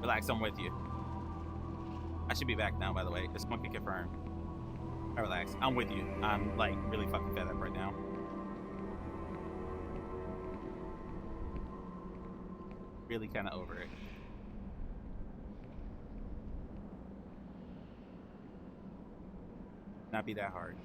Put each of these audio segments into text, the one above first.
Relax, I'm with you. I should be back now, by the way. This monkey confirmed. Right, relax. I'm with you. I'm like really fucking fed up right now. Really kind of over it. Not be that hard.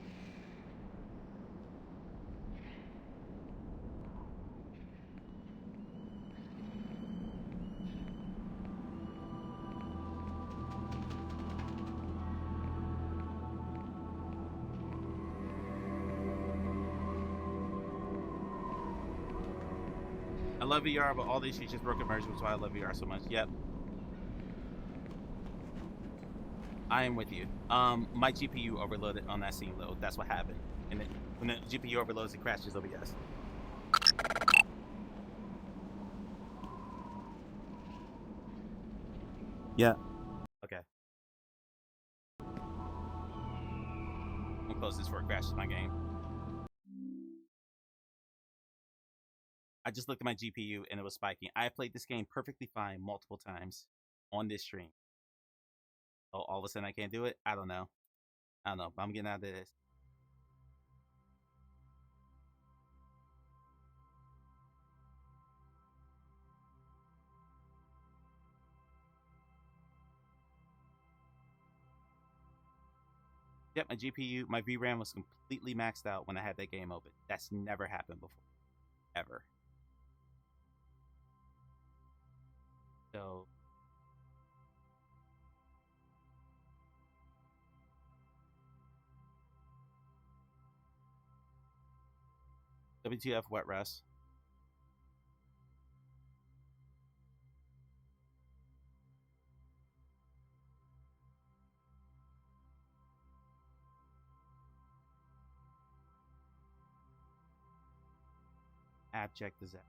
I love VR, but all these features broke immersion, which is why I love VR so much. Yep. I am with you. My GPU overloaded on that scene load. That's what happened. And then when the GPU overloads, it crashes OBS. Yeah. Okay. I'm close this before it crashes my game. I just looked at my GPU and it was spiking. I played this game perfectly fine multiple times on this stream. Oh, all of a sudden I can't do it? I don't know. But I'm getting out of this. Yep, my GPU, my VRAM was completely maxed out when I had that game open. That's never happened before. Ever. So... WTF wet Russ. Abject disaster.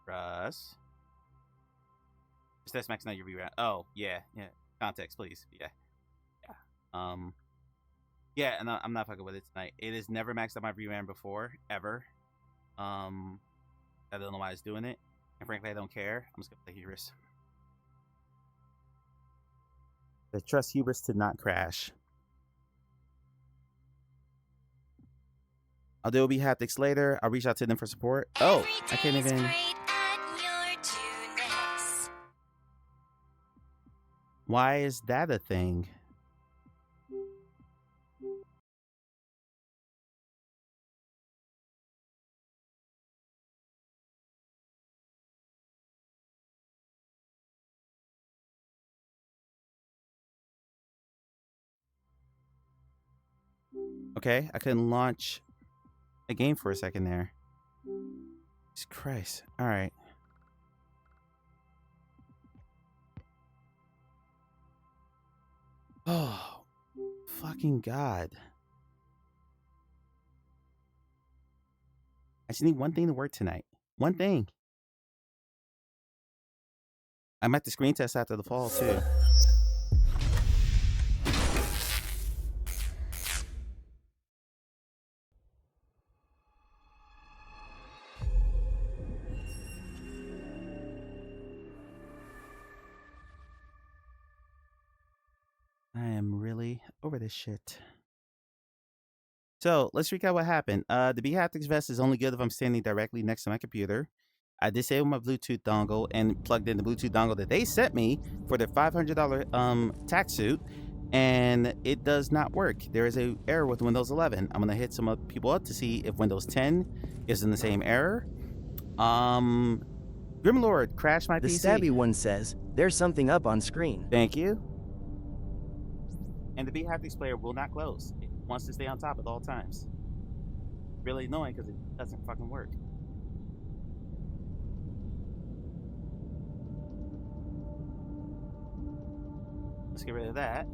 Russ. That's maxing out your VRAM. Oh, yeah. Context, please. Yeah. Yeah, and I'm not fucking with it tonight. It has never maxed out my VRAM before, ever. I don't know why it's doing it. And frankly, I don't care. I'm just gonna play Hubris. I trust Hubris to not crash. I'll do bHaptics later. I'll reach out to them for support. Oh, I can't even... Why is that a thing? Okay, I couldn't launch a game for a second there. Jesus Christ. All right. Oh, fucking God. I just need one thing to work tonight. One thing. I'm at the screen test after the fall, too. I am really over this shit. So let's recap what happened. The bHaptics vest is only good if I'm standing directly next to my computer. I disabled my Bluetooth dongle and plugged in the Bluetooth dongle that they sent me for their $500 tax suit, and it does not work. There is an error with Windows 11. I'm gonna hit some people up to see if Windows 10 is in the same error. Grimlord crashed my PC. The stabby one says there's something up on screen. Thank you. And the bHaptics player will not close. It wants to stay on top at all times. Really annoying because it doesn't fucking work. Let's get rid of that.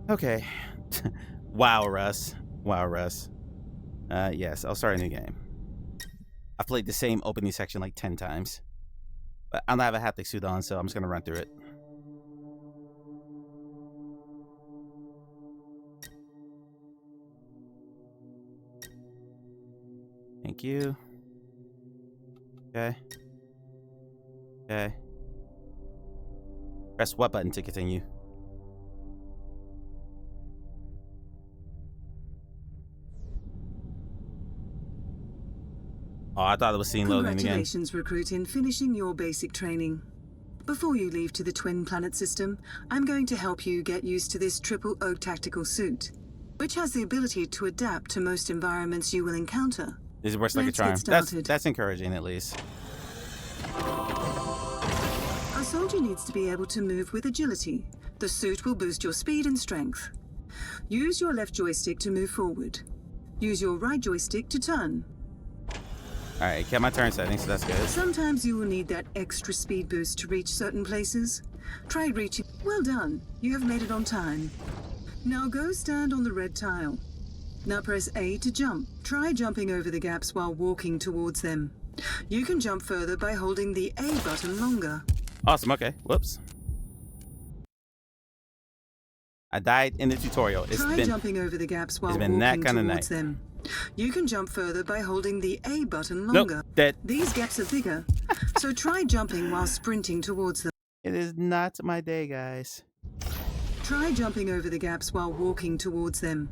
Okay. Wow, Russ. Wow, Russ. Yes, I'll start a new game. I've played the same opening section like 10 times. But I don't have a haptic suit on, so I'm just gonna run through it. Thank you. Okay. Okay. Press what button to continue? Oh, I thought it was scene loading again. Congratulations, recruit, in finishing your basic training. Before you leave to the Twin Planet system, I'm going to help you get used to this triple O tactical suit, which has the ability to adapt to most environments you will encounter. This works like a charm. That's encouraging, at least. A soldier needs to be able to move with agility. The suit will boost your speed and strength. Use your left joystick to move forward. Use your right joystick to turn. Alright, kept my turn settings, so that's good. Sometimes you will need that extra speed boost to reach certain places. Try reaching. Well done. You have made it on time. Now go stand on the red tile. Now press A to jump. Try jumping over the gaps while walking towards them. You can jump further by holding the A button longer. Awesome, okay. Whoops. I died in the tutorial. Try jumping over the gaps while walking towards them. You can jump further by holding the A button longer. Nope, dead. These gaps are bigger, so try jumping while sprinting towards them. It is not my day, guys. Try jumping over the gaps while walking towards them.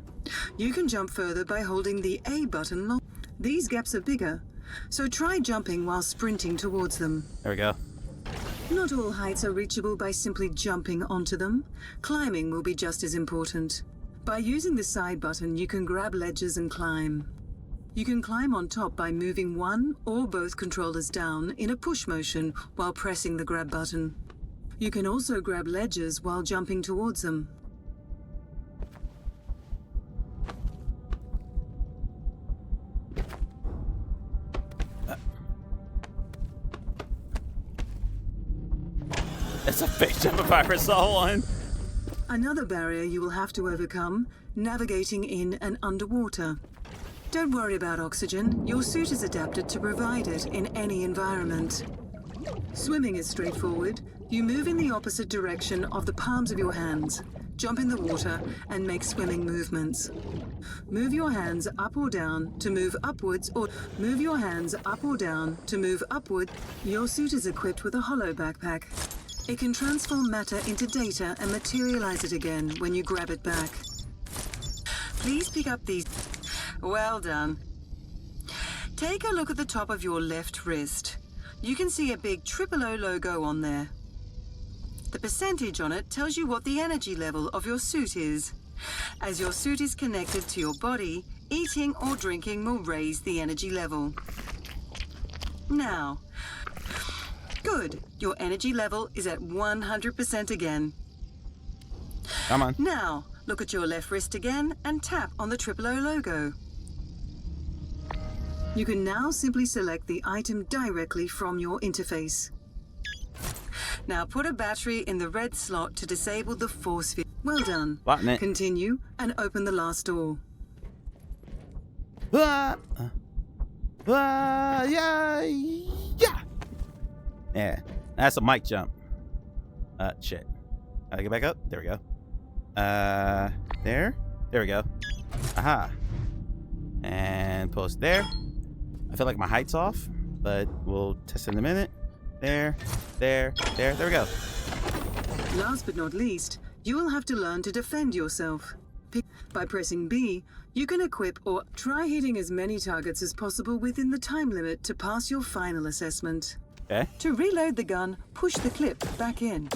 You can jump further by holding the A button longer. These gaps are bigger, so try jumping while sprinting towards them. There we go. Not all heights are reachable by simply jumping onto them. Climbing will be just as important. By using the side button, you can grab ledges and climb. You can climb on top by moving one or both controllers down in a push motion while pressing the grab button. You can also grab ledges while jumping towards them. It's a fake jump if I ever saw one. Another barrier you will have to overcome, navigating in and underwater. Don't worry about oxygen. Your suit is adapted to provide it in any environment. Swimming is straightforward. You move in the opposite direction of the palms of your hands, jump in the water, and make swimming movements. Move your hands up or down to move upwards, or move your hands up or down to move upward. Your suit is equipped with a hollow backpack. It can transform matter into data and materialize it again when you grab it back. Please pick up these. Well done. Take a look at the top of your left wrist. You can see a big O logo on there. The percentage on it tells you what the energy level of your suit is. As your suit is connected to your body, eating or drinking will raise the energy level. Now, good. Your energy level is at 100% again. Come on. Now, look at your left wrist again and tap on the O logo. You can now simply select the item directly from your interface. Now put a battery in the red slot to disable the force field. Well done. Button it. Continue and open the last door. Yeah. Yeah, that's a mic jump. Shit. Gotta get back up. There we go. There we go. Aha. And post there. I feel like my height's off, but we'll test in a minute. There we go. Last but not least, you will have to learn to defend yourself. By pressing B, you can equip or try hitting as many targets as possible within the time limit to pass your final assessment. Okay. To reload the gun, push the clip back in.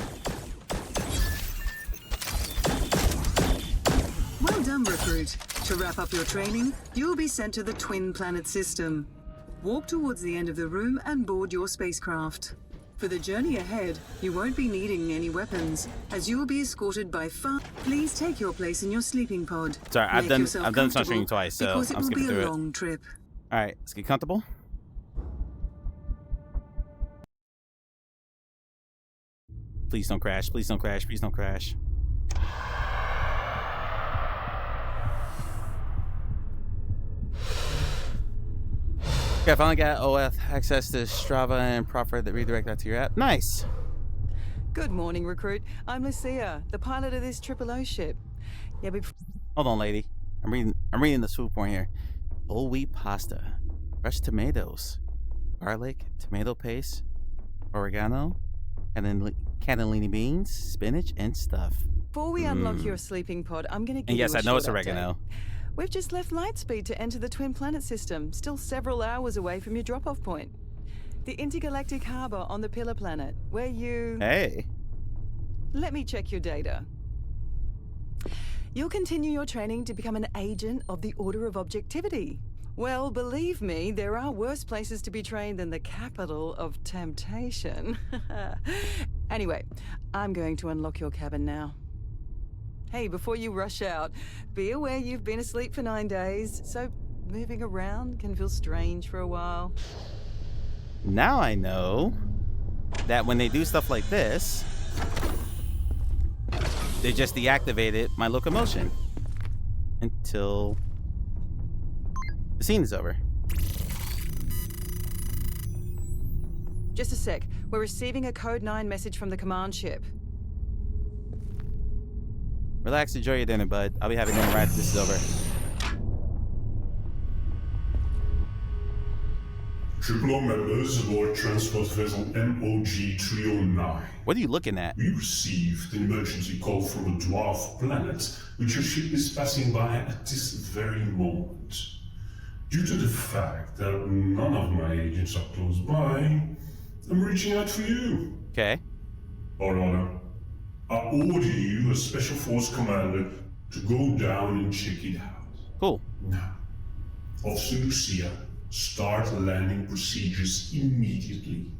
Well done, recruit. To wrap up your training, you'll be sent to the Twin Planet system. Walk towards the end of the room and board your spacecraft. For the journey ahead, you won't be needing any weapons, as you will be escorted by Please take your place in your sleeping pod. Sorry, I've done this on stream twice, so because it I'm will skipping be through a it. long trip. All right, let's get comfortable. Please don't crash. Please don't crash. Please don't crash. Yeah, I finally got OF access to Strava and Proffer that redirect that to your app. Nice. Good morning, recruit. I'm Lucia, the pilot of this O ship. Yeah, Hold on, lady. I'm reading the food point here. Whole wheat pasta, fresh tomatoes, garlic, tomato paste, oregano, cannellini beans, spinach, and stuff. Before we unlock your sleeping pod, I'm going to give And you yes, a I know short it's oregano. update. We've just left Lightspeed to enter the Twin Planet system, still several hours away from your drop-off point. The intergalactic harbor on the Pillar Planet, where you... Hey. Let me check your data. You'll continue your training to become an agent of the Order of Objectivity. Well, believe me, there are worse places to be trained than the capital of temptation. Anyway, I'm going to unlock your cabin now. Hey, before you rush out, be aware you've been asleep for 9 days, so moving around can feel strange for a while. Now I know that when they do stuff like this, they just deactivated my locomotion until the scene is over. Just a sec. We're receiving a Code 9 message from the command ship. Relax, enjoy your dinner, bud. I'll be having dinner right after this is over. Triple O members aboard transport vessel MOG-309. What are you looking at? We received an emergency call from a dwarf planet, which your ship is passing by at this very moment. Due to the fact that none of my agents are close by, I'm reaching out for you. Okay. Or rather, I order you as Special Force Commander to go down and check it out. Cool. Now, Officer Lucia, start landing procedures immediately.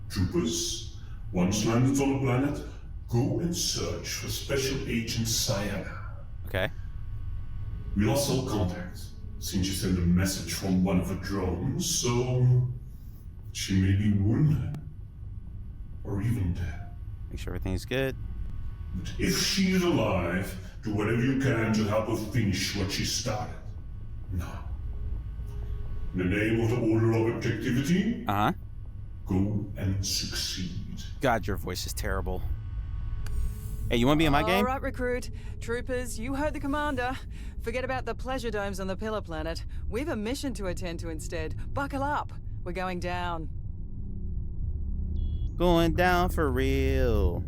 Troopers, once landed on the planet, go and search for Special Agent Sayana. Okay. We lost all contact since you sent a message from one of her drones, so she may be wounded or even dead. Make sure everything's good. But if she's alive, do whatever you can to help her finish what she started. Now, in the name of the Order of Objectivity, go and succeed. God, your voice is terrible. Hey, you want to be in my game? All right, recruit. Troopers, you heard the commander. Forget about the pleasure domes on the Pillar Planet. We've a mission to attend to instead. Buckle up. We're going down. Going down for real.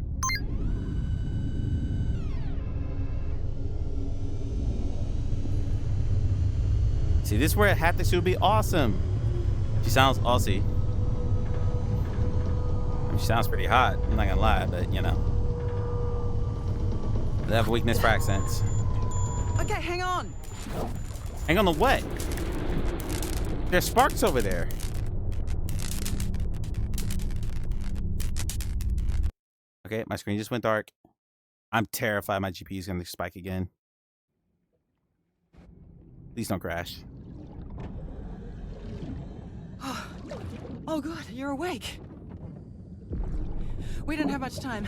See, this is where haptics would be awesome. She sounds Aussie. I mean, she sounds pretty hot. I'm not gonna lie, but you know, I have a weakness for accents. Okay, hang on. Hang on to what? There's sparks over there. Okay, my screen just went dark. I'm terrified my GPU is gonna spike again. Please don't crash. Oh good, you're awake. We don't have much time.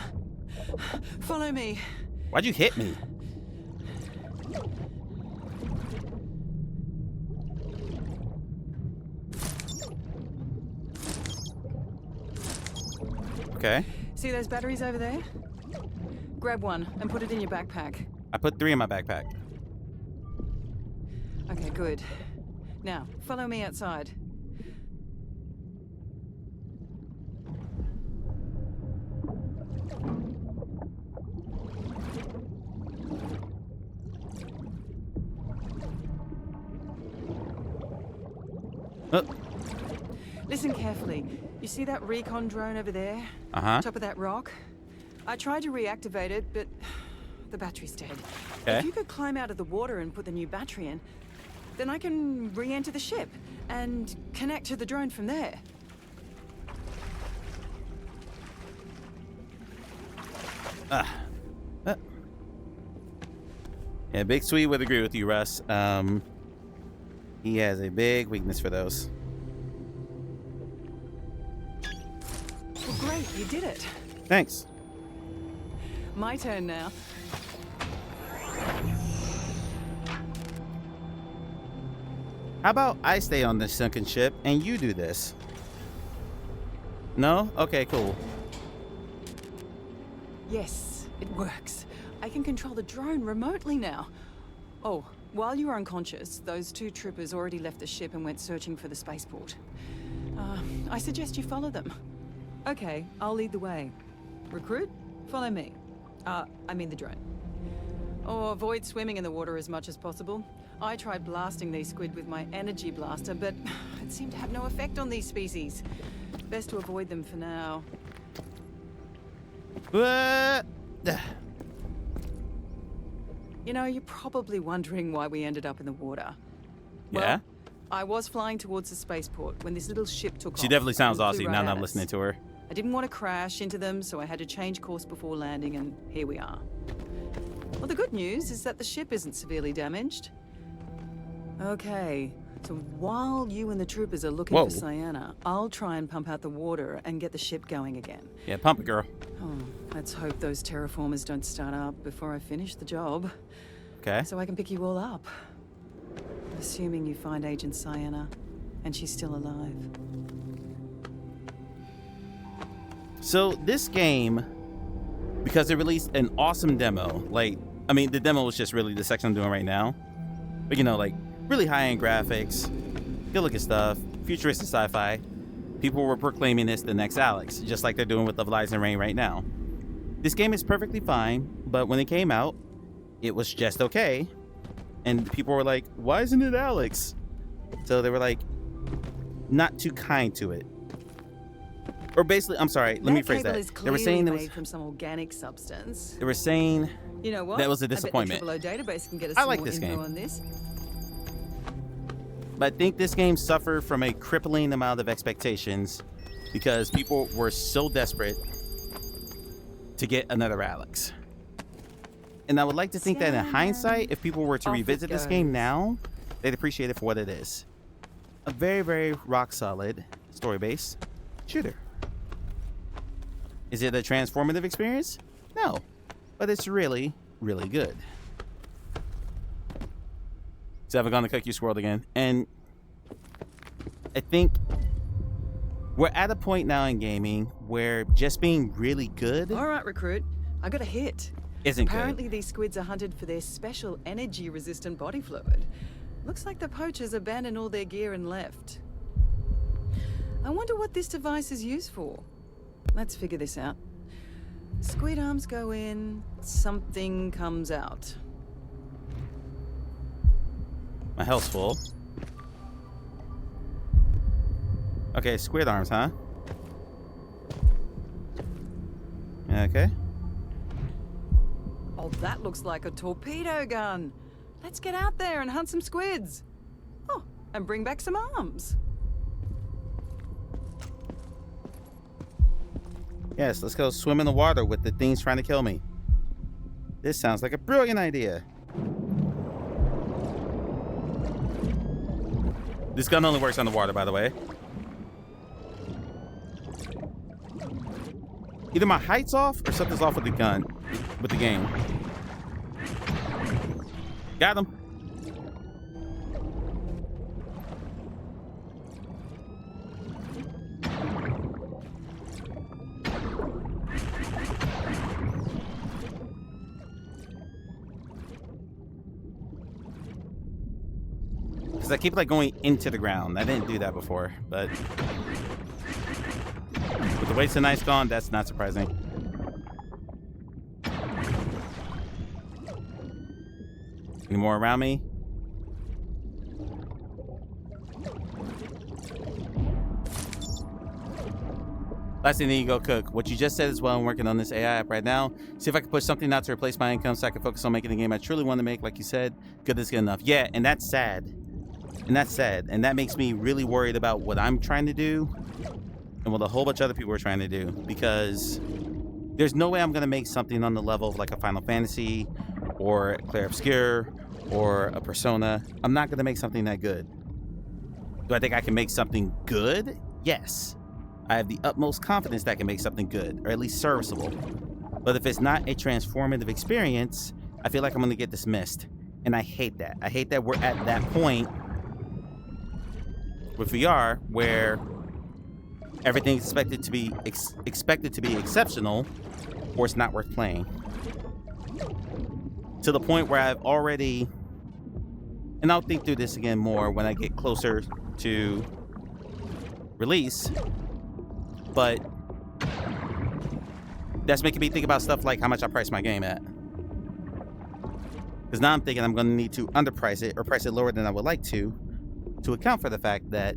Follow me. Why'd you hit me? Okay. See those batteries over there? Grab one and put it in your backpack. I put 3 in my backpack. Okay, good. Now, follow me outside. Listen carefully. You see that recon drone over there? Top of that rock? I tried to reactivate it, but the battery's dead. Okay. If you could climb out of the water and put the new battery in, then I can re-enter the ship and connect to the drone from there. Yeah, Big Sweet would agree with you, Russ. He has a big weakness for those. Well, great, you did it. Thanks. My turn now. How about I stay on this sunken ship and you do this? No? Okay, cool. Yes, it works. I can control the drone remotely now. Oh, while you were unconscious, those 2 troopers already left the ship and went searching for the spaceport. I suggest you follow them. Okay, I'll lead the way. Recruit, follow me. I mean the drone. Oh, avoid swimming in the water as much as possible. I tried blasting these squid with my energy blaster, but it seemed to have no effect on these species. Best to avoid them for now. What? You know, you're probably wondering why we ended up in the water. Well, Yeah? I was flying towards the spaceport when this little ship took off. She definitely sounds and flew Aussie right now that at I'm us. listening to her. I didn't want to crash into them, so I had to change course before landing, and here we are. Well, the good news is that the ship isn't severely damaged. Okay, so while you and the troopers are looking Whoa. for Cyanna, I'll try and pump out the water and get the ship going again. Yeah, pump it, girl. Oh, let's hope those terraformers don't start up before I finish the job, Okay. so I can pick you all up. Assuming you find Agent Cyanna, and she's still alive. So this game, because they released an awesome demo, like, I mean, the demo was just really the section I'm doing right now. But, you know, like, really high-end graphics, good-looking stuff, futuristic sci-fi. People were proclaiming this the next Alex, just like they're doing with Love Lies and Rain right now. This game is perfectly fine, but when it came out, it was just okay. And people were like, why isn't it Alex? So they were like, not too kind to it. Or basically, I'm sorry, let me phrase that. They were saying it was made from some organic substance. They were saying You know what? that was a I disappointment. bet the database can get us I some like more this info game. on this. But I think this game suffered from a crippling amount of expectations because people were so desperate to get another Alex. And I would like to think that in hindsight, if people were to Off it revisit this goes. game now, they'd appreciate it for what it is. A very, very rock-solid, story-based shooter. Is it a transformative experience? No. But it's really, really good. So I've gone to Cookie World again. And I think we're at a point now in gaming where just being really good All right, recruit. I got a hit. isn't Apparently, good. these squids are hunted for their special energy-resistant body fluid. Looks like the poachers abandoned all their gear and left. I wonder what this device is used for. Let's figure this out. Squid arms go in, something comes out. My health's full. Okay, squid arms, huh? Okay. Oh, that looks like a torpedo gun. Let's get out there and hunt some squids. Oh, and bring back some arms. Yes, let's go swim in the water with the things trying to kill me. This sounds like a brilliant idea. This gun only works on the water, by the way. Either my height's off or something's off with the gun, with the game. Got him. Because I keep like going into the ground. I didn't do that before, but with the weights and ice gone, that's not surprising. Any more around me? Last thing, then you go cook. What you just said is, well, I'm working on this AI app right now. See if I can push something out to replace my income so I can focus on making the game I truly want to make, like you said. Good is good enough. Yeah, and that's sad. And that's sad. And that makes me really worried about what I'm trying to do and what a whole bunch of other people are trying to do. Because there's no way I'm going to make something on the level of like a Final Fantasy or a Clair Obscur or a Persona. I'm not going to make something that good. Do I think I can make something good? Yes. I have the utmost confidence that I can make something good, or at least serviceable. But if it's not a transformative experience, I feel like I'm going to get dismissed. And I hate that. I hate that we're at that point with VR, where everything's expected to be exceptional, or it's not worth playing. To the point where I've already, and I'll think through this again more when I get closer to release, but that's making me think about stuff like how much I price my game at. Because now I'm thinking I'm going to need to underprice it or price it lower than I would like to account for the fact that,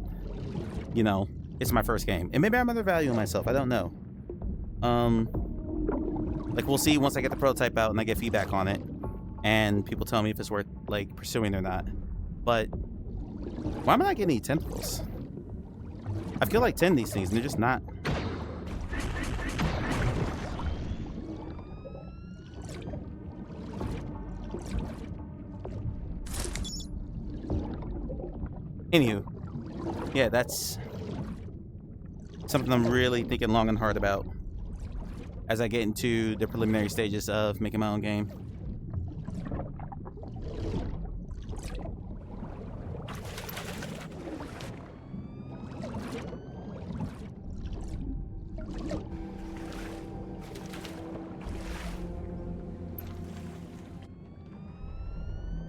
you know, it's my first game. And maybe I'm undervaluing myself. I don't know. Like, we'll see once I get the prototype out and I get feedback on it. And people tell me if it's worth, like, pursuing or not. But why am I not getting any tentacles? I feel like 10 of these things, and they're just not. Anywho, yeah, that's something I'm really thinking long and hard about as I get into the preliminary stages of making my own game.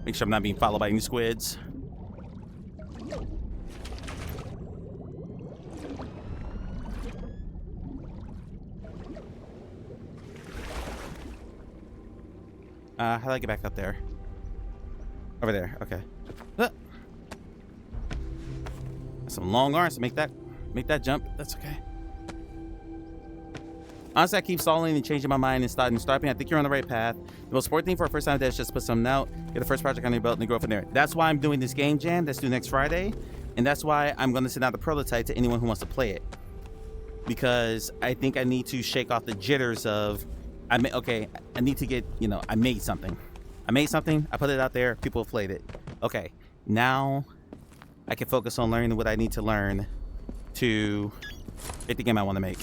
Make sure I'm not being followed by any squids. How do I get back up there? Over there, okay. Some long arms to make that jump. That's okay. Honestly, I keep stalling and changing my mind and starting. I think you're on the right path. The most important thing for a first time dev is just put something out, get the first project on your belt, and then grow from there. That's why I'm doing this game jam that's due next Friday, and that's why I'm going to send out the prototype to anyone who wants to play it. Because I think I need to shake off the jitters of, I need to get, you know, I made something, I put it out there, people have played it. Okay, now I can focus on learning what I need to learn to make the game I want to make.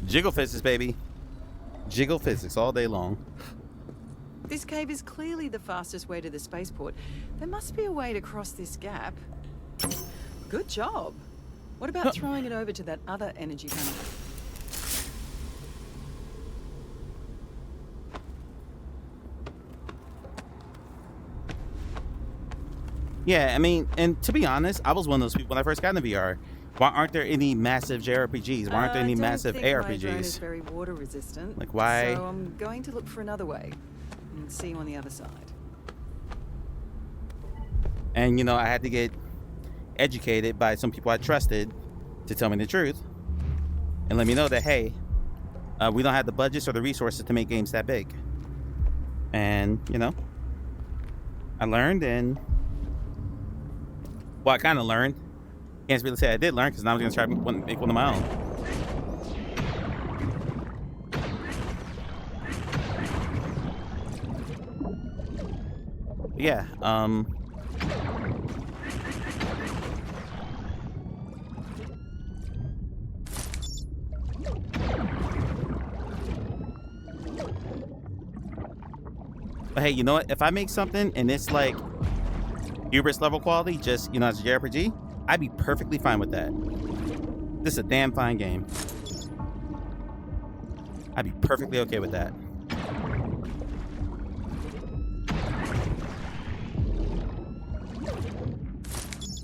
Jiggle physics, baby. Jiggle physics all day long. This cave is clearly the fastest way to the spaceport. There must be a way to cross this gap. Good job. What about throwing it over to that other energy panel? Yeah, I mean, and to be honest, I was one of those people when I first got into VR. Why aren't there any massive JRPGs? Why aren't there any massive ARPGs? My drone is very water resistant. Like, why? So I'm going to look for another way and see you on the other side. And, you know, I had to get educated by some people I trusted to tell me the truth and let me know that, hey, we don't have the budgets or the resources to make games that big. And, you know, I learned, and, well, I kind of learned. Can't really say I did learn, because now I'm going to try to make one of my own. Yeah, but hey, you know what? If I make something and it's like hubris level quality, just, you know, as a JRPG, I'd be perfectly fine with that. This is a damn fine game. I'd be perfectly okay with that.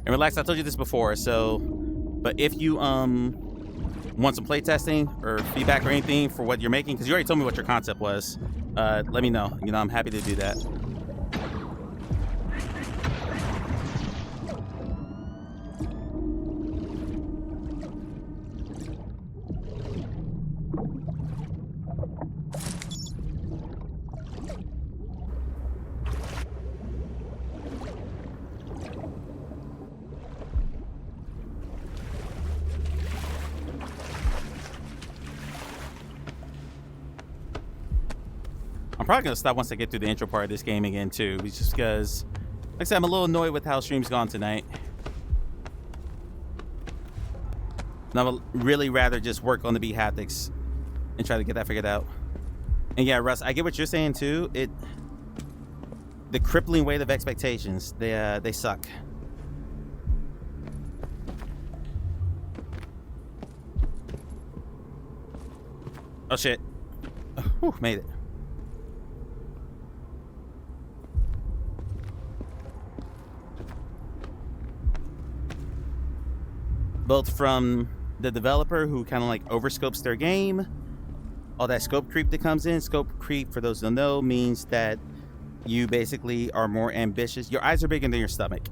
And relax, I told you this before, so, but if you want some playtesting or feedback or anything for what you're making, because you already told me what your concept was, let me know. You know, I'm happy to do that. I'm probably gonna stop once I get through the intro part of this game again too, just because I said, I'm a little annoyed with how stream's gone tonight. And I would really rather just work on the bHaptics and try to get that figured out. And yeah, Russ, I get what you're saying too. The crippling weight of expectations, they suck. Oh shit. Whew, made it. Both from the developer who kind of like overscopes their game, all that scope creep that comes in. Scope creep, for those who don't know, means that you basically are more ambitious. Your eyes are bigger than your stomach,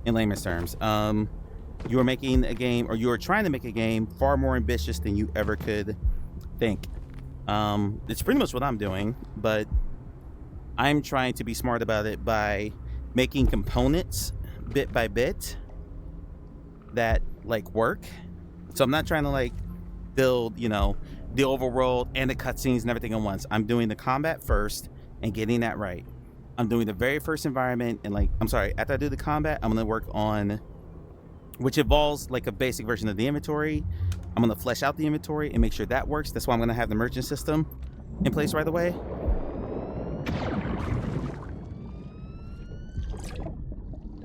in layman's terms. You are making a game, or you are trying to make a game far more ambitious than you ever could think. It's pretty much what I'm doing, but I'm trying to be smart about it by making components bit by bit that like work. So I'm not trying to like build, you know, the overworld and the cutscenes and everything at once. I'm doing the combat first and getting that right. I'm doing the very first environment, and like, I'm sorry, after I do the combat, I'm gonna work on, which involves like a basic version of the inventory. I'm gonna flesh out the inventory and make sure that works. That's why I'm gonna have the merchant system in place right away.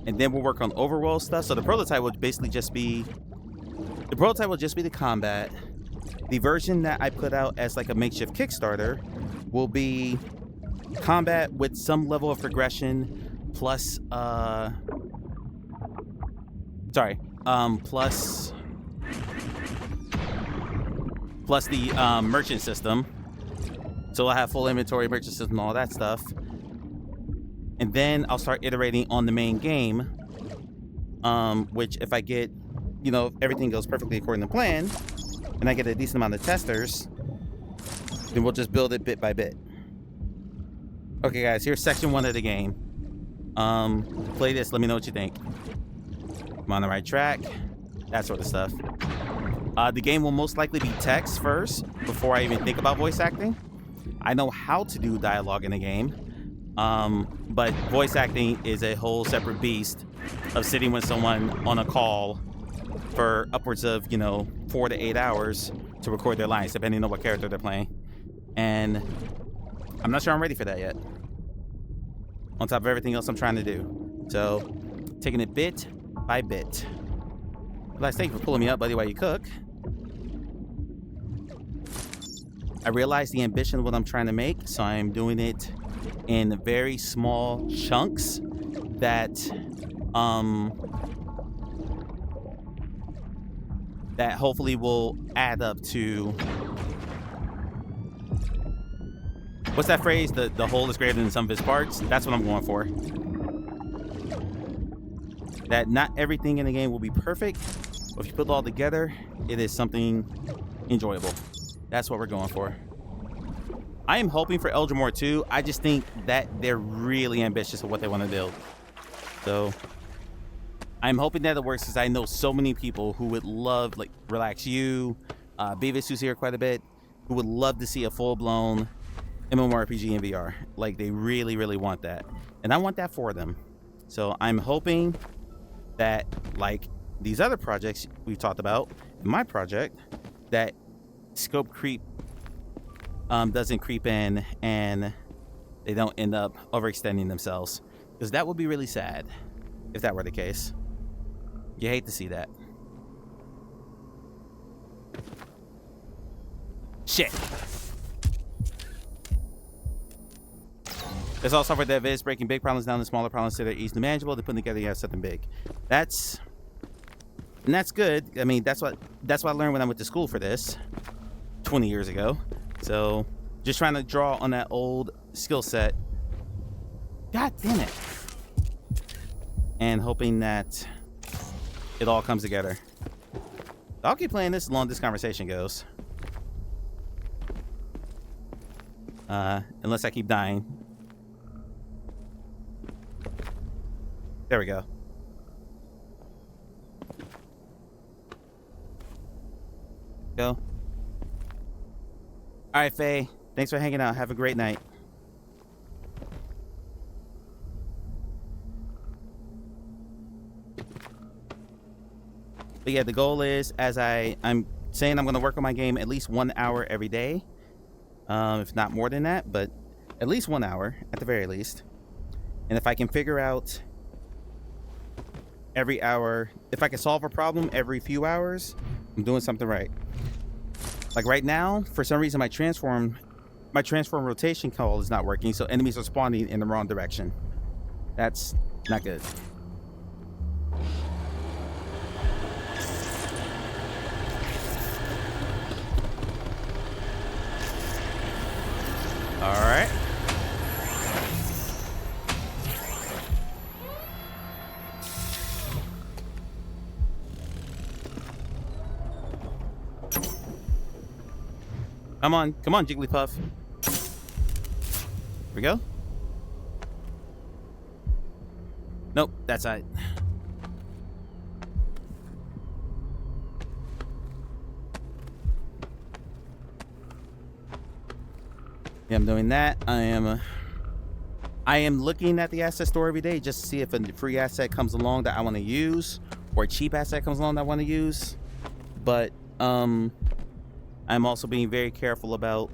And then we'll work on overworld stuff. So the prototype will basically just be the combat. The version that I put out as like a makeshift Kickstarter will be combat with some level of progression plus plus the merchant system. So I'll have full inventory, merchant system, all that stuff. And then I'll start iterating on the main game, which if I get, you know, if everything goes perfectly according to plan, and I get a decent amount of testers, then we'll just build it bit by bit. Okay, guys, here's section 1 of the game. Play this, let me know what you think. I'm on the right track, that sort of stuff. The game will most likely be text first, before I even think about voice acting. I know how to do dialogue in a game, but voice acting is a whole separate beast of sitting with someone on a call for upwards of, you know, 4 to 8 hours to record their lines, depending on what character they're playing. And I'm not sure I'm ready for that yet, on top of everything else I'm trying to do. So, taking it bit by bit. Well, thank you for pulling me up, buddy, while you cook. I realize the ambition of what I'm trying to make, so I'm doing it in very small chunks that that hopefully will add up to, what's that phrase? The whole is greater than the sum of its parts. That's what I'm going for. That not everything in the game will be perfect, but if you put it all together, it is something enjoyable. That's what we're going for. I am hoping for Eldrimore 2. I just think that they're really ambitious with what they want to build. So I'm hoping that it works, because I know so many people who would love, like Relax You, Beavis, who's here quite a bit, who would love to see a full-blown MMORPG in VR. Like, they really, really want that. And I want that for them. So I'm hoping that, like these other projects we've talked about, my project, that scope creep doesn't creep in and they don't end up overextending themselves, because that would be really sad if that were the case. You hate to see that. Shit. There's all software that is breaking big problems down to smaller problems so they're easily manageable. To put together, you have something big. That's good. I mean, that's what I learned when I went to school for this 20 years ago. So just trying to draw on that old skill set. God damn it. And hoping that it all comes together. I'll keep playing this as long as this conversation goes. Unless I keep dying. There we go. Go. All right, Faye. Thanks for hanging out. Have a great night. But yeah, the goal is, as I'm saying, I'm going to work on my game at least 1 hour every day. If not more than that, but at least 1 hour at the very least. And if I can figure out every hour, if I can solve a problem every few hours, I'm doing something right. Like right now, for some reason, my transform rotation call is not working, so enemies are spawning in the wrong direction. That's not good. All right. Come on, Jigglypuff. Here we go. Nope, that's it. Yeah, I'm doing that. I am looking at the asset store every day just to see if a free asset comes along that I want to use, or a cheap asset comes along that I want to use. But I'm also being very careful about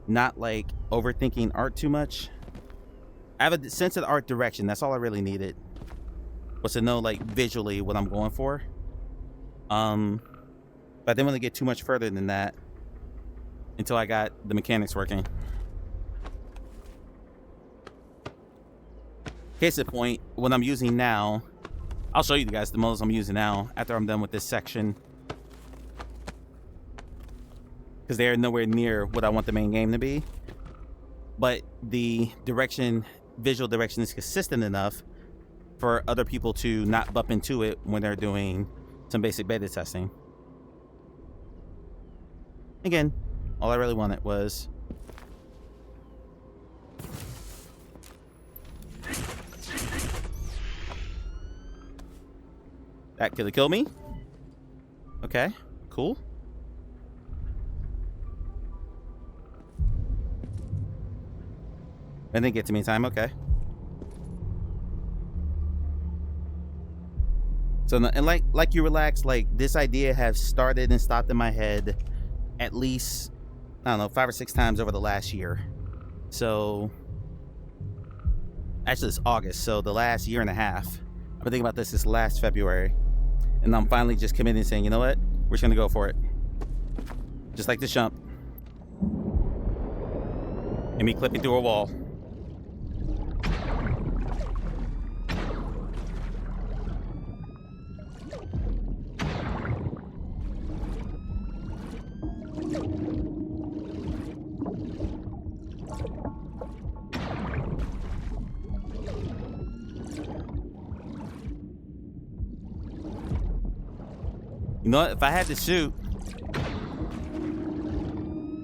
not like overthinking art too much. I have a sense of the art direction. That's all I really needed, was to know like visually what I'm going for. But I didn't want to get too much further than that until I got the mechanics working. Case in point, what I'm using now, I'll show you guys the models I'm using now after I'm done with this section, because they're nowhere near what I want the main game to be. But the visual direction is consistent enough for other people to not bump into it when they're doing some basic beta testing. Again, all I really wanted was that could have killed me. Okay, cool. And didn't get to me in time. Okay. So, and like you relax, like this idea has started and stopped in my head at least, I don't know, 5 or 6 times over the last year. So, actually it's August, so the last year and a half. I've been thinking about this last February. And I'm finally just committing and saying, you know what? We're just gonna go for it. Just like this jump. And me clipping through a wall. You know what? If I had to shoot,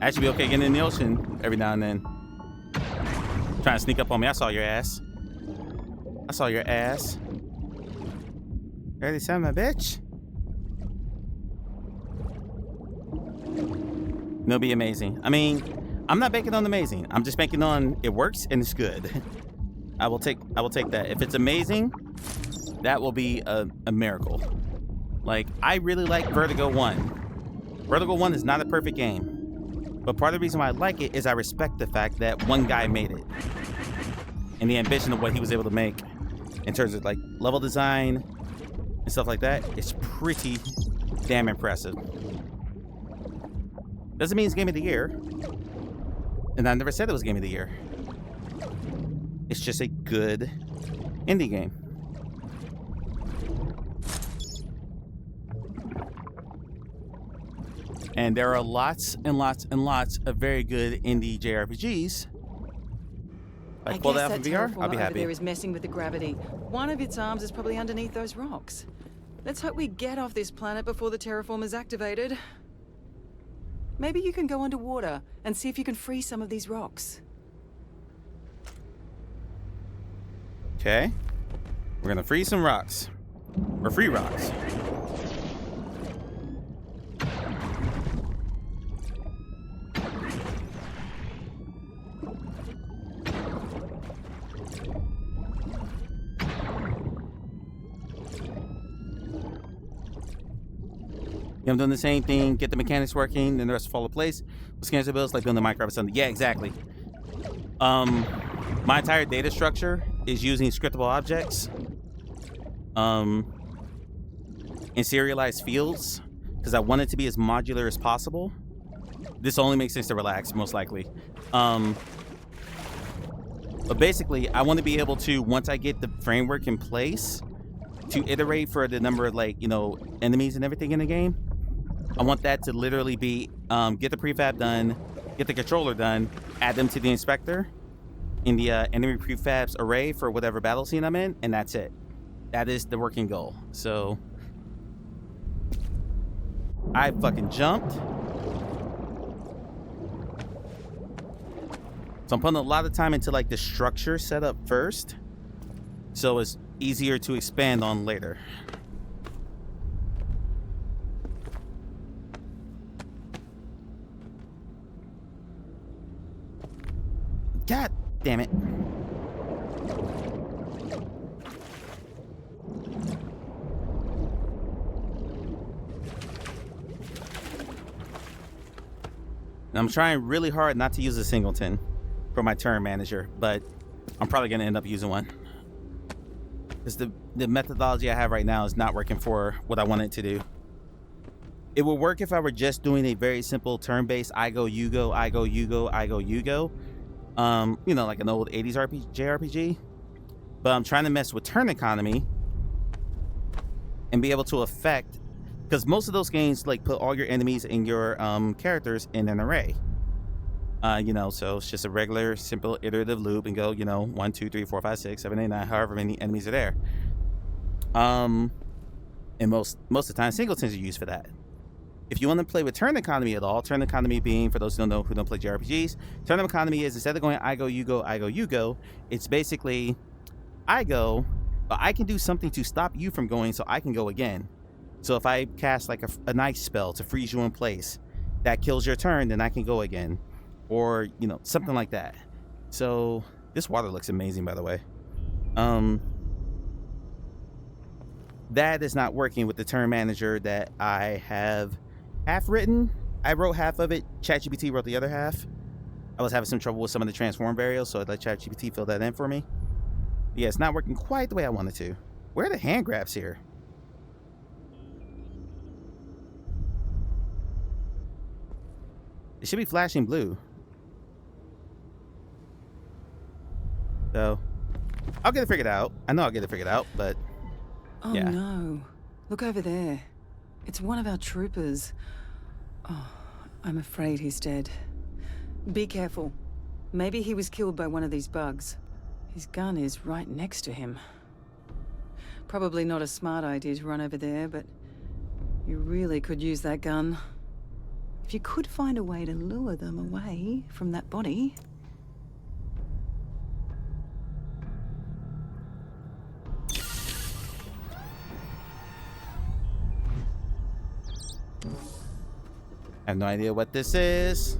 I'd actually be okay getting in the ocean every now and then. Trying to sneak up on me. I saw your ass. I saw your ass. Dirty son of a bitch. It'll be amazing. I mean, I'm not banking on amazing. I'm just banking on it works and it's good. I will take that. If it's amazing, that will be a miracle. Like, I really like Vertigo 1. Vertigo 1 is not a perfect game. But part of the reason why I like it is I respect the fact that one guy made it. And the ambition of what he was able to make in terms of like level design and stuff like that is pretty damn impressive. Doesn't mean it's Game of the Year. And I never said it was Game of the Year. It's just a good indie game. And there are lots and lots and lots of very good indie JRPGs. If I pull that up in VR, I'll be happy. There is messing with the gravity. One of its arms is probably underneath those rocks. Let's hope we get off this planet before the terraform is activated. Maybe you can go underwater and see if you can free some of these rocks. Okay. We're gonna freeze some rocks. Or free rocks. I'm doing the same thing, get the mechanics working, then the rest fall into place. Scans the bills like building Minecraft or something. Yeah, exactly. My entire data structure is using scriptable objects, and serialized fields, because I want it to be as modular as possible. This only makes sense to relax, most likely. But basically, I want to be able to, once I get the framework in place, to iterate for the number of, like, you know, enemies and everything in the game. I want that to literally be, get the prefab done, get the controller done, add them to the inspector in the enemy prefabs array for whatever battle scene I'm in, and that's it. That is the working goal. So I fucking jumped. So I'm putting a lot of time into like the structure setup first, so it's easier to expand on later. God damn it. And I'm trying really hard not to use a singleton for my turn manager, but I'm probably going to end up using one. Because the methodology I have right now is not working for what I want it to do. It would work if I were just doing a very simple turn-based I go, you go, I go, you go, I go, you go. You know, like an old 80s JRPG. But I'm trying to mess with turn economy and be able to affect, because most of those games like put all your enemies and your characters in an array. You know, so it's just a regular, simple, iterative loop and go, you know, 1, 2, 3, 4, 5, 6, 7, 8, 9, however many enemies are there. And most of the time, singletons are used for that. If you want to play with turn economy at all, turn economy being, for those who don't know, who don't play JRPGs, turn economy is, instead of going I go, you go, I go, you go, it's basically I go, but I can do something to stop you from going so I can go again. So if I cast like a nice spell to freeze you in place, that kills your turn, then I can go again. Or, you know, something like that. So this water looks amazing, by the way. That is not working with the turn manager that I have half written. I wrote half of it. ChatGPT wrote the other half. I was having some trouble with some of the transform variables, so I let ChatGPT fill that in for me. But yeah, it's not working quite the way I wanted to. Where are the hand grabs here? It should be flashing blue. So, I'll get it figured out. I know I'll get it figured out, but Oh yeah. no. Look over there. It's one of our troopers. Oh, I'm afraid he's dead. Be careful. Maybe he was killed by one of these bugs. His gun is right next to him. Probably not a smart idea to run over there, but you really could use that gun. If you could find a way to lure them away from that body. I have no idea what this is.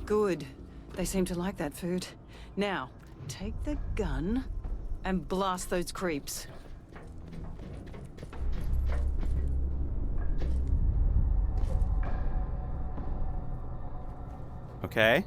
Good. They seem to like that food. Now, take the gun and blast those creeps. Okay.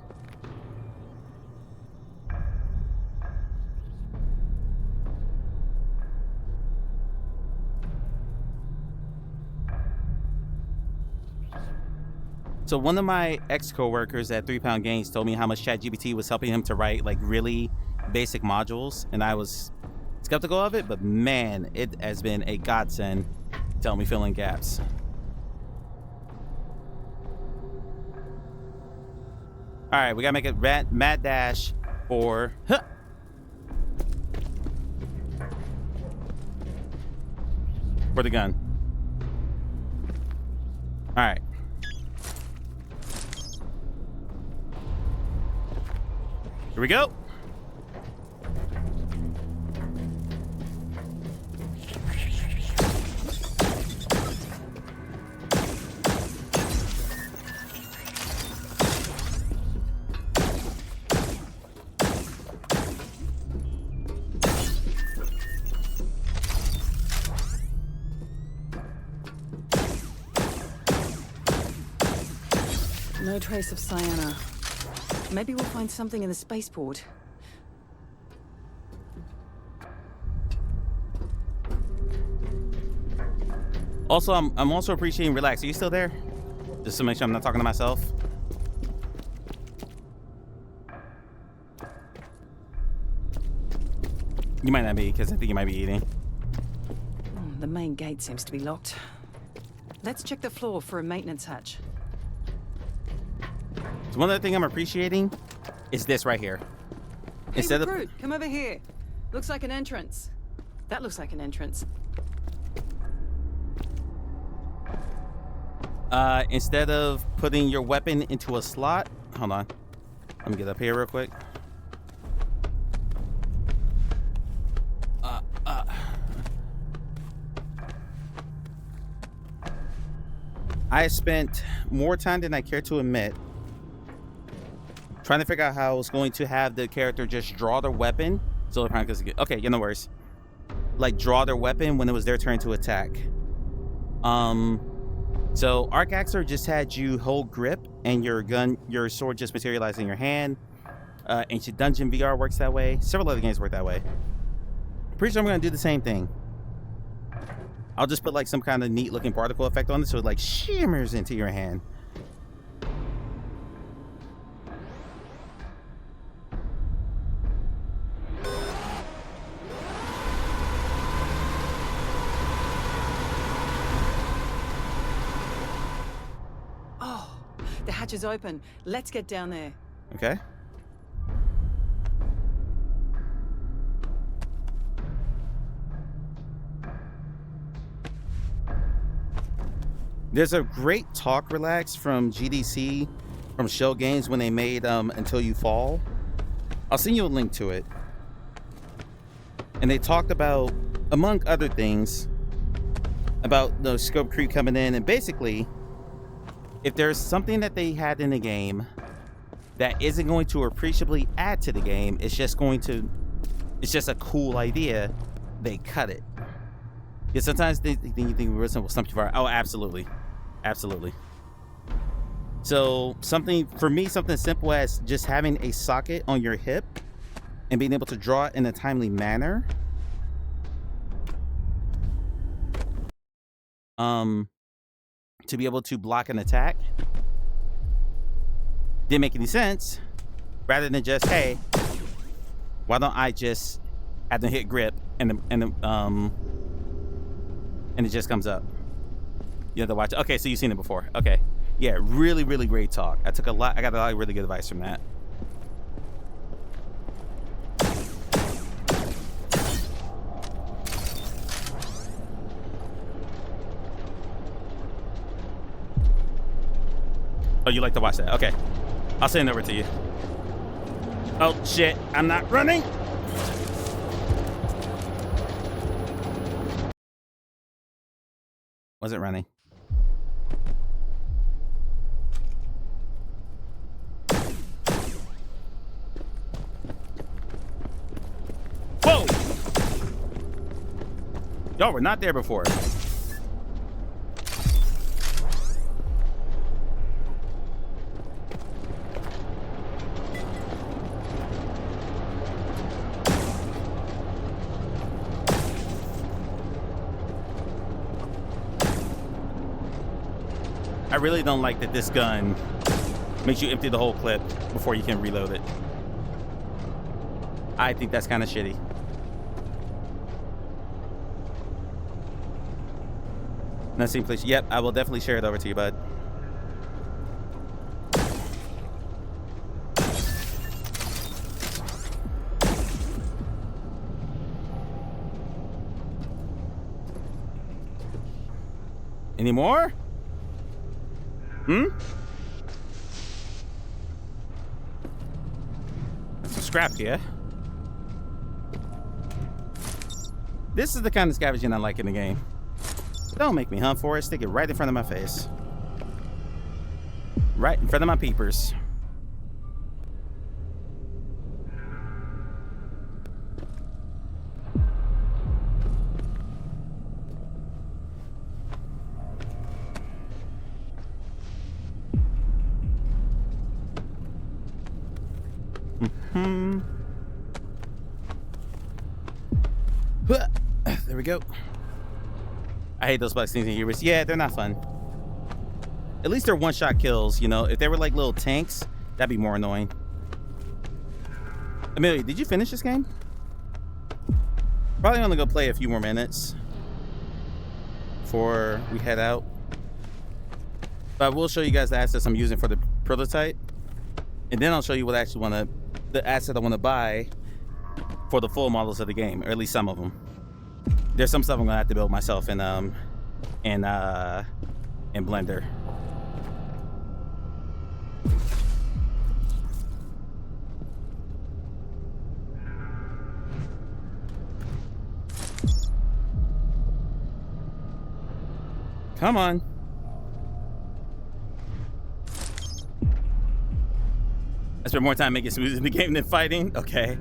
So one of my ex-coworkers at 3 Pound Games told me how much ChatGPT was helping him to write like really basic modules, and I was skeptical of it, but man, it has been a godsend to help me fill in gaps. All right, we gotta make a mad dash for the gun. All right. Here we go. no trace of Sienna. Maybe we'll find something in the spaceport. Also, I'm also appreciating Relax. Are you still there? Just to make sure I'm not talking to myself. You might not be, because I think you might be eating. The main gate seems to be locked. Let's check the floor for a maintenance hatch. So one other thing I'm appreciating is this right here. Hey, recruit, come over here. Looks like an entrance. That looks like an entrance. Instead of putting your weapon into a slot, hold on. Let me get up here real quick. I spent more time than I care to admit trying to figure out how I was going to have the character just draw their weapon. So okay, no worries. Like draw their weapon when it was their turn to attack. So Arc Axer just had you hold grip and your sword just materialized in your hand. Ancient Dungeon VR works that way. Several other games work that way. Pretty sure I'm gonna do the same thing. I'll just put like some kind of neat looking particle effect on it so it like shimmers into your hand. Oh, the hatch is open. Let's get down there. Okay. There's a great talk, Relax, from GDC, from Shell Games when they made Until You Fall. I'll send you a link to it. And they talked about, among other things, about the scope creep coming in. And basically, if there's something that they had in the game that isn't going to appreciably add to the game, it's just a cool idea, they cut it. Yeah, sometimes you think will stump you far. Oh, absolutely. Absolutely. So something simple as just having a socket on your hip and being able to draw it in a timely manner. To be able to block an attack. Didn't make any sense. Rather than just, hey, why don't I just have them hit grip and it just comes up. You have to watch. Okay, so you've seen it before. Okay. Yeah, really, really great talk. I got a lot of really good advice from that. Oh, you like to watch that? Okay. I'll send it over to you. Oh, shit. I'm not running. Wasn't running. Whoa! Y'all were not there before. I really don't like that this gun makes you empty the whole clip before you can reload it. I think that's kind of shitty. Nothing, please. Yep, I will definitely share it over to you, bud. Any more? Some scrap here. This is the kind of scavenging I like in the game. Don't make me hunt for it. Stick it right in front of my face. Right in front of my peepers. we go. I hate those black stinging heroes. Yeah, they're not fun. At least they're one-shot kills, you know. If they were like little tanks, that'd be more annoying. Amelia, did you finish this game? Probably only go play a few more minutes before we head out. But I will show you guys the assets I'm using for the prototype. And then I'll show you what I actually want to, the asset I want to buy for the full models of the game, or at least some of them. There's some stuff I'm gonna have to build myself in Blender. Come on. I spent more time making smooths in the game than fighting. Okay.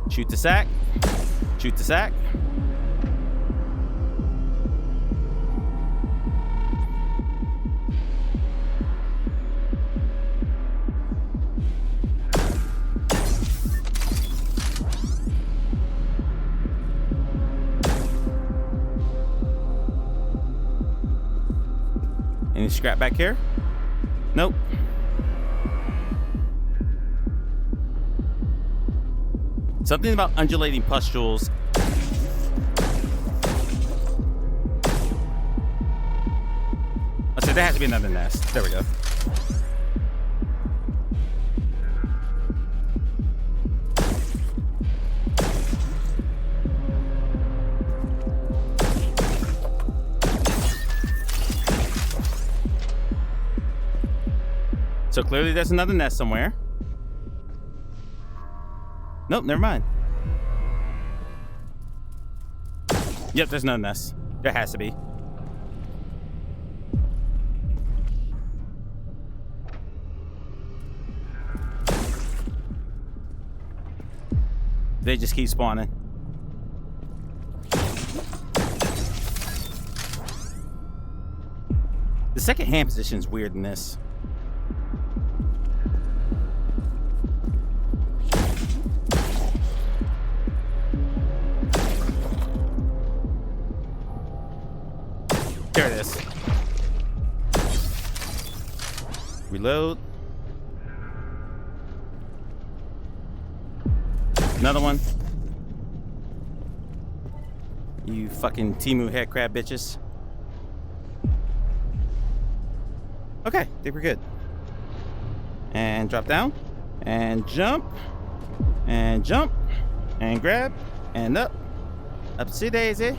Shoot the sack. Shoot the sack. Any scrap back here? Nope. Something about undulating pustules. I said there has to be another nest. There we go. So clearly there's another nest somewhere. Nope, never mind. Yep, there's no nest. There has to be. They just keep spawning. The second hand position is weird in this. There it is. Reload. Another one. You fucking Temu head crab bitches. Okay, I think we're good. And drop down. And jump. And jump. And grab. And up. Upsy daisy.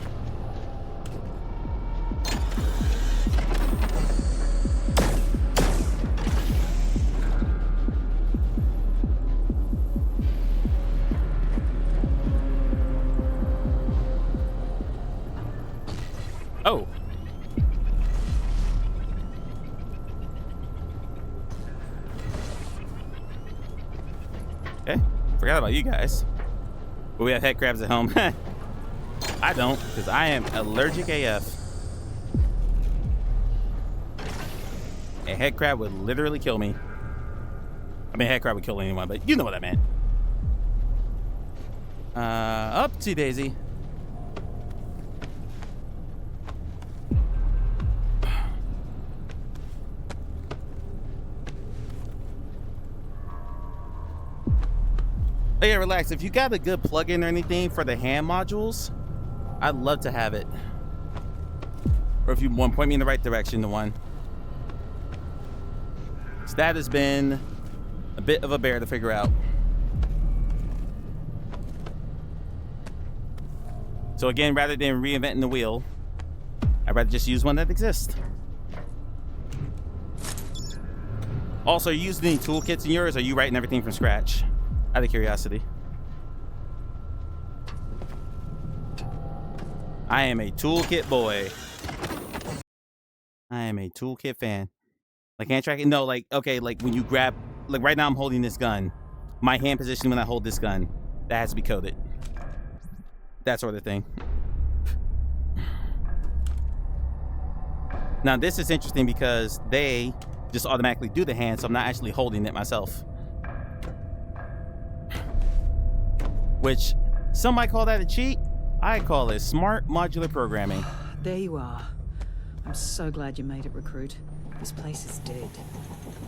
Oh. Okay. Forgot about you guys. But we have head crabs at home. I don't, because I am allergic AF. A head crab would literally kill me. I mean, a head crab would kill anyone, but you know what I meant. Up to Daisy. Oh yeah, relax. If you got a good plugin or anything for the hand modules, I'd love to have it. Or if you want, point me in the right direction to one. So that has been a bit of a bear to figure out. So again, rather than reinventing the wheel, I'd rather just use one that exists. Also, are you using any toolkits in yours, or are you writing everything from scratch? Out of curiosity. I am a toolkit boy. I am a toolkit fan. Like hand tracking? No, like, okay, like when you grab, like right now I'm holding this gun. My hand position when I hold this gun, that has to be coded. That sort of thing. Now this is interesting because they just automatically do the hand, so I'm not actually holding it myself. Which some might call that a cheat. I call it smart modular programming. There you are. I'm so glad you made it, Recruit. This place is dead.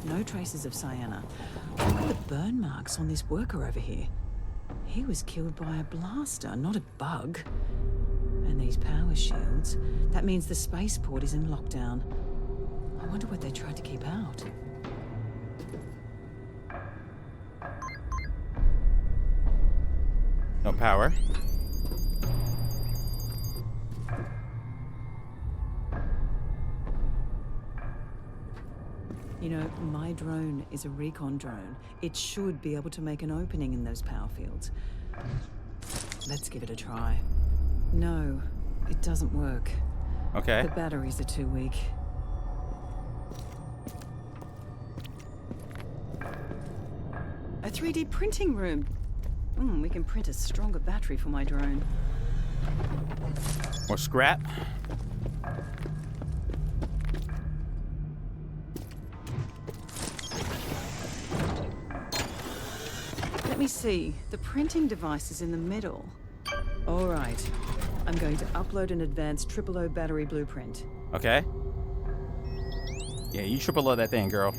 No traces of Sienna. Look at the burn marks on this worker over here. He was killed by a blaster, not a bug. And these power shields, that means the spaceport is in lockdown. I wonder what they tried to keep out. No power. You know, my drone is a recon drone. It should be able to make an opening in those power fields. Let's give it a try. No, it doesn't work. Okay. The batteries are too weak. A 3D printing room. We can print a stronger battery for my drone. More scrap. Let me see. The printing device is in the middle. All right. I'm going to upload an advanced 000 battery blueprint. Okay. Yeah, you triple load that thing, girl.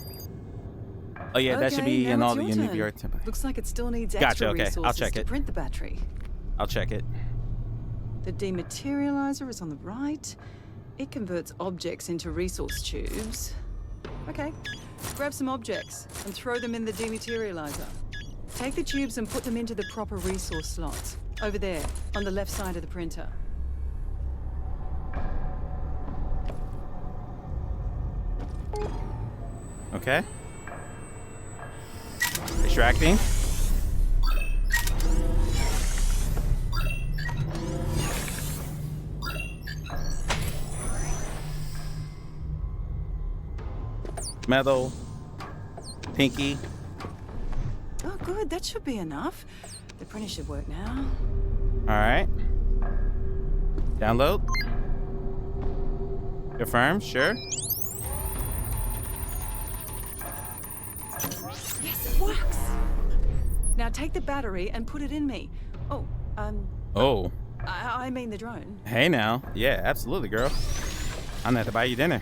Oh yeah, that should be now in all it's the your unit VR. turn. Looks like it still needs Gotcha, extra okay. I'll resources check to it. print the battery. I'll check it. The dematerializer is on the right. It converts objects into resource tubes. Okay, grab some objects and throw them in the dematerializer. Take the tubes and put them into the proper resource slots. Over there, on the left side of the printer. Okay. Extracting. Metal. Pinky. Oh, good. That should be enough. The printer should work now. All right. Download. Confirm. Sure. Yes, it works. Now take the battery and put it in me. Oh, Oh. I mean the drone. Hey now. Yeah, absolutely, girl. I'm gonna have to buy you dinner.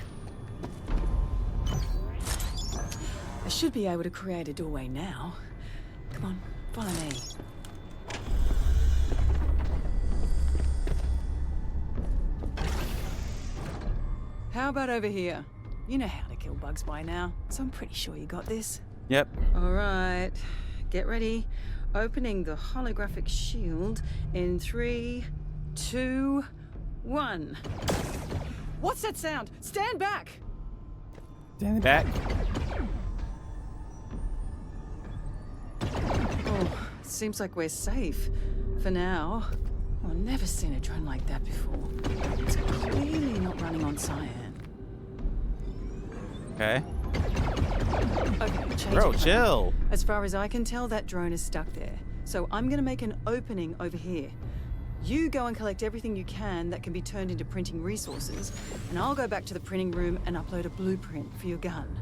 I should be able to create a doorway now. Come on, follow me. How about over here? You know how to kill bugs by now, so I'm pretty sure you got this. Yep. All right, get ready. Opening the holographic shield in 3, 2, 1. What's that sound? Stand back! Stand back. Oh, seems like we're safe. For now. I've never seen a drone like that before. It's clearly not running on cyan. Okay. Okay, change Bro, of plan. chill. As far as I can tell, that drone is stuck there. So I'm gonna make an opening over here. You go and collect everything you can that can be turned into printing resources, and I'll go back to the printing room and upload a blueprint for your gun.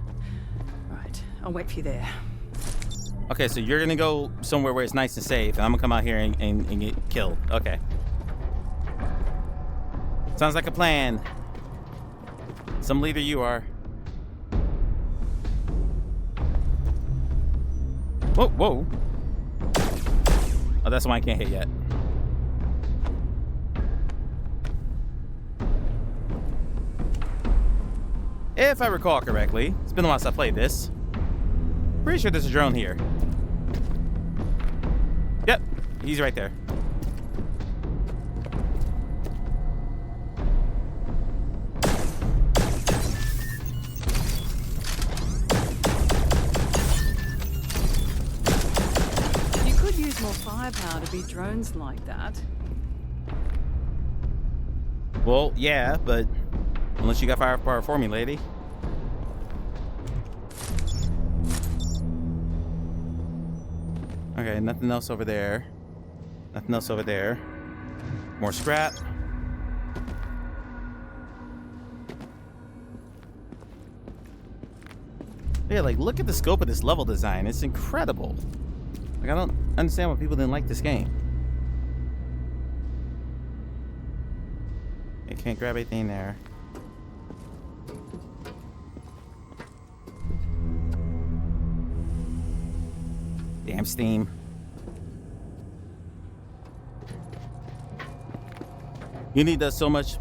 Right, I'll wait for you there. Okay, so you're gonna go somewhere where it's nice and safe, and I'm gonna come out here and get killed. Okay. Sounds like a plan. Some leader you are. Whoa, whoa. Oh, that's why I can't hit yet. If I recall correctly, it's been a while since I played this. Pretty sure there's a drone here. Yep, he's right there. You could use more firepower to beat drones like that. Well, yeah, but unless you got firepower for me, lady. Okay, nothing else over there. Nothing else over there. More scrap. Yeah, like, look at the scope of this level design. It's incredible. Like, I don't understand why people didn't like this game. I can't grab anything there. Damn Steam. Unity does so much.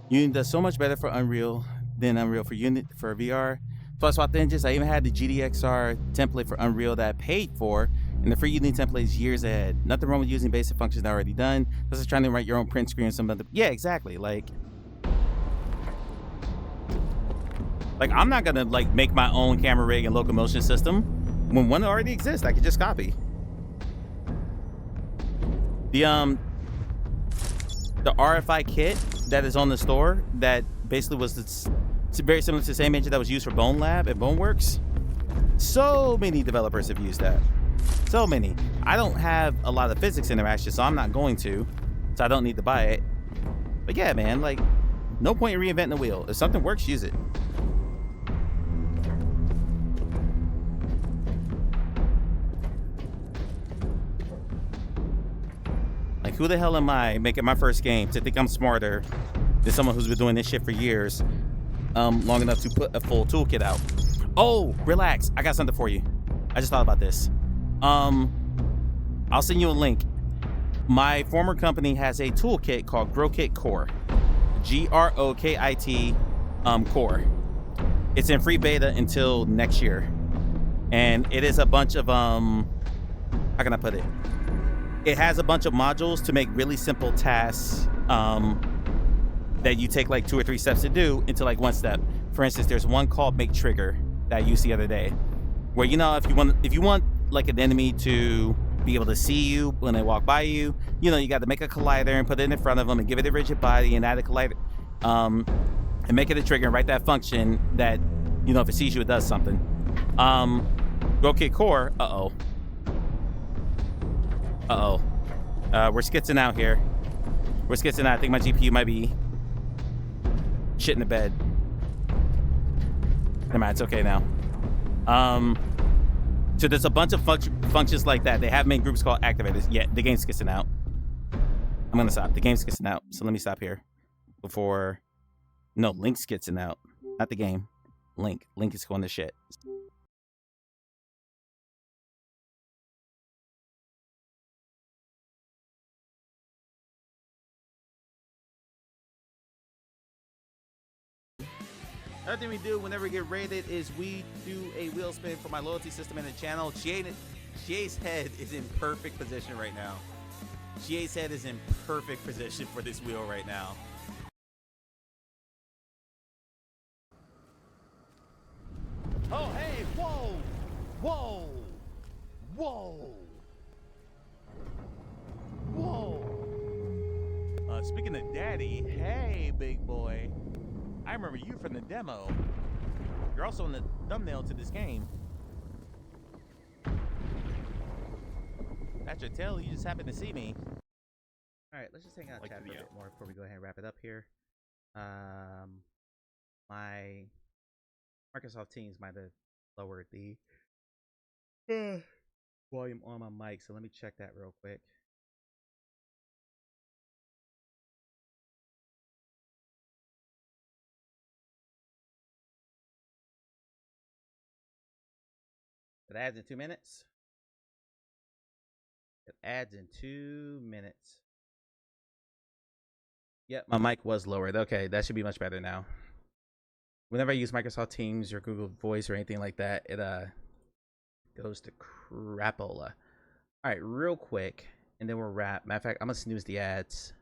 Unity does so much better for Unreal than Unreal for VR. So I swapped engines. I even had the GDXR template for Unreal that I paid for, and the free Unity template is years ahead. Nothing wrong with using basic functions that are already done. This is trying to write your own print screen or some other. Yeah, exactly. Like I'm not gonna like make my own camera rig and locomotion system when one already exists. I could just copy. The RFI kit that is on the store that basically was it's very similar to the same engine that was used for Bone Lab at Boneworks. So many developers have used that. So many. I don't have a lot of physics interaction, so I'm not going to. So I don't need to buy it. But yeah, man, like, no point in reinventing the wheel. If something works, use it. Like, who the hell am I making my first game to think I'm smarter than someone who's been doing this shit for years, long enough to put a full toolkit out? Oh, relax. I got something for you. I just thought about this. I'll send you a link. My former company has a toolkit called GrowKit Core. GROKIT Core. It's in free beta until next year. And it is a bunch of, how can I put it? It has a bunch of modules to make really simple tasks that you take like 2 or 3 steps to do into like 1 step. For instance, there's one called Make Trigger that I used the other day, where, you know, if you want like an enemy to be able to see you when they walk by you, you know, you got to make a collider and put it in front of them and give it a rigid body and add a collider, and make it a trigger and write that function that, you know, if it sees you, it does something. GrowKit Core. We're skitzing out here. We're skitzing out. I think my GPU might be shit in the bed. Never mind, it's okay now. So there's a bunch of functions like that. They have main groups called activators. Yeah, the game's skitzing out. I'm gonna stop. The game's skitzing out. So let me stop here before. No, Link's skitzing out. Not the game. Link is going to shit. Another thing we do whenever we get raided is we do a wheel spin for my loyalty system in the channel. GA's head is in perfect position right now. GA's head is in perfect position for this wheel right now. Oh, hey, whoa, whoa, whoa, whoa. Speaking of daddy, hey, big boy. I remember you from the demo. You're also in the thumbnail to this game. That's your tail, you just happened to see me. Alright, let's just hang out and chat for a bit more before we go ahead and wrap it up here. My Microsoft Teams might have lowered the volume on my mic, so let me check that real quick. It adds in 2 minutes. It adds in 2 minutes. Yep, my mic was lowered. Okay, that should be much better now. Whenever I use Microsoft Teams or Google Voice or anything like that, it goes to crapola. All right, real quick, and then we'll wrap. Matter of fact, I'm gonna snooze the ads.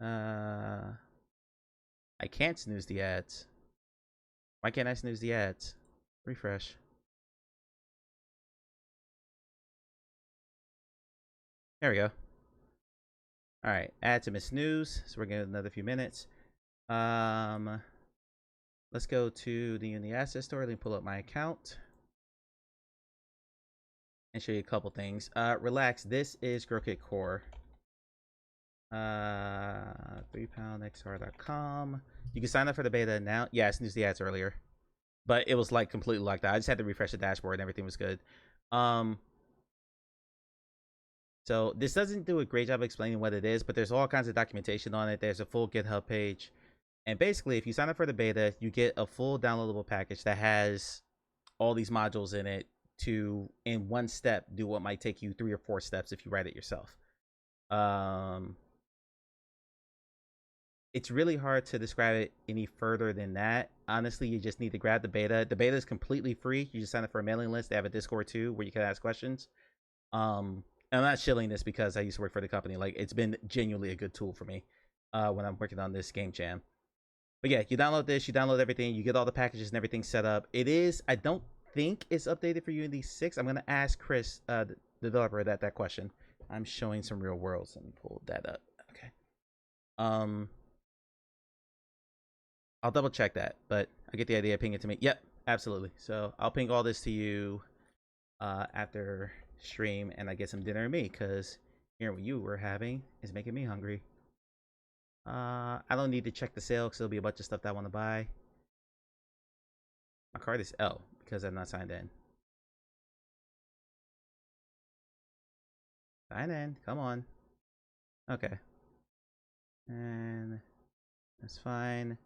I can't snooze the ads. Why can't I snooze the ads? Refresh. There we go. All right, add to Miss News. So we're getting another few minutes. Let's go to the Unity Asset Store. Let me pull up my account and show you a couple things. Relax. This is GrowKit Core. 3poundxr.com. You can sign up for the beta now. Yeah, I snoozed the ads earlier, but it was like completely locked out. I just had to refresh the dashboard and everything was good. So this doesn't do a great job explaining what it is, but there's all kinds of documentation on it. There's a full GitHub page. And basically, if you sign up for the beta, you get a full downloadable package that has all these modules in it to, in one step, do what might take you 3 or 4 steps if you write it yourself. It's really hard to describe it any further than that. Honestly, you just need to grab the beta. The beta is completely free. You just sign up for a mailing list. They have a Discord too where you can ask questions. I'm not shilling this because I used to work for the company. Like, it's been genuinely a good tool for me when I'm working on this game jam. But yeah, you download this, you download everything, you get all the packages and everything set up. It is, I don't think it's updated for Unity 6. I'm gonna ask Chris, the developer, that question. I'm showing some real worlds. Let me pull that up. Okay. I'll double check that, but I get the idea. Ping it to me. Yep, absolutely. So I'll ping all this to you after stream, and I get some dinner with me, because hearing what you were having is making me hungry. I don't need to check the sale because there'll be a bunch of stuff that I want to buy. My card is L because I'm not signed in. Sign in, come on. Okay. And that's fine.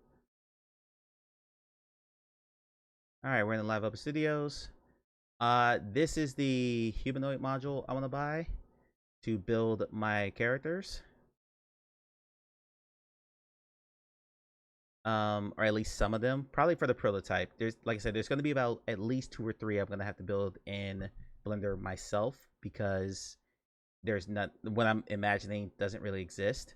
Alright, we're in the Live Up Studios. This is the humanoid module I want to buy to build my characters. Or at least some of them, probably for the prototype. There's, like I said, there's going to be about at least 2 or 3 I'm going to have to build in Blender myself, because there's not, what I'm imagining doesn't really exist.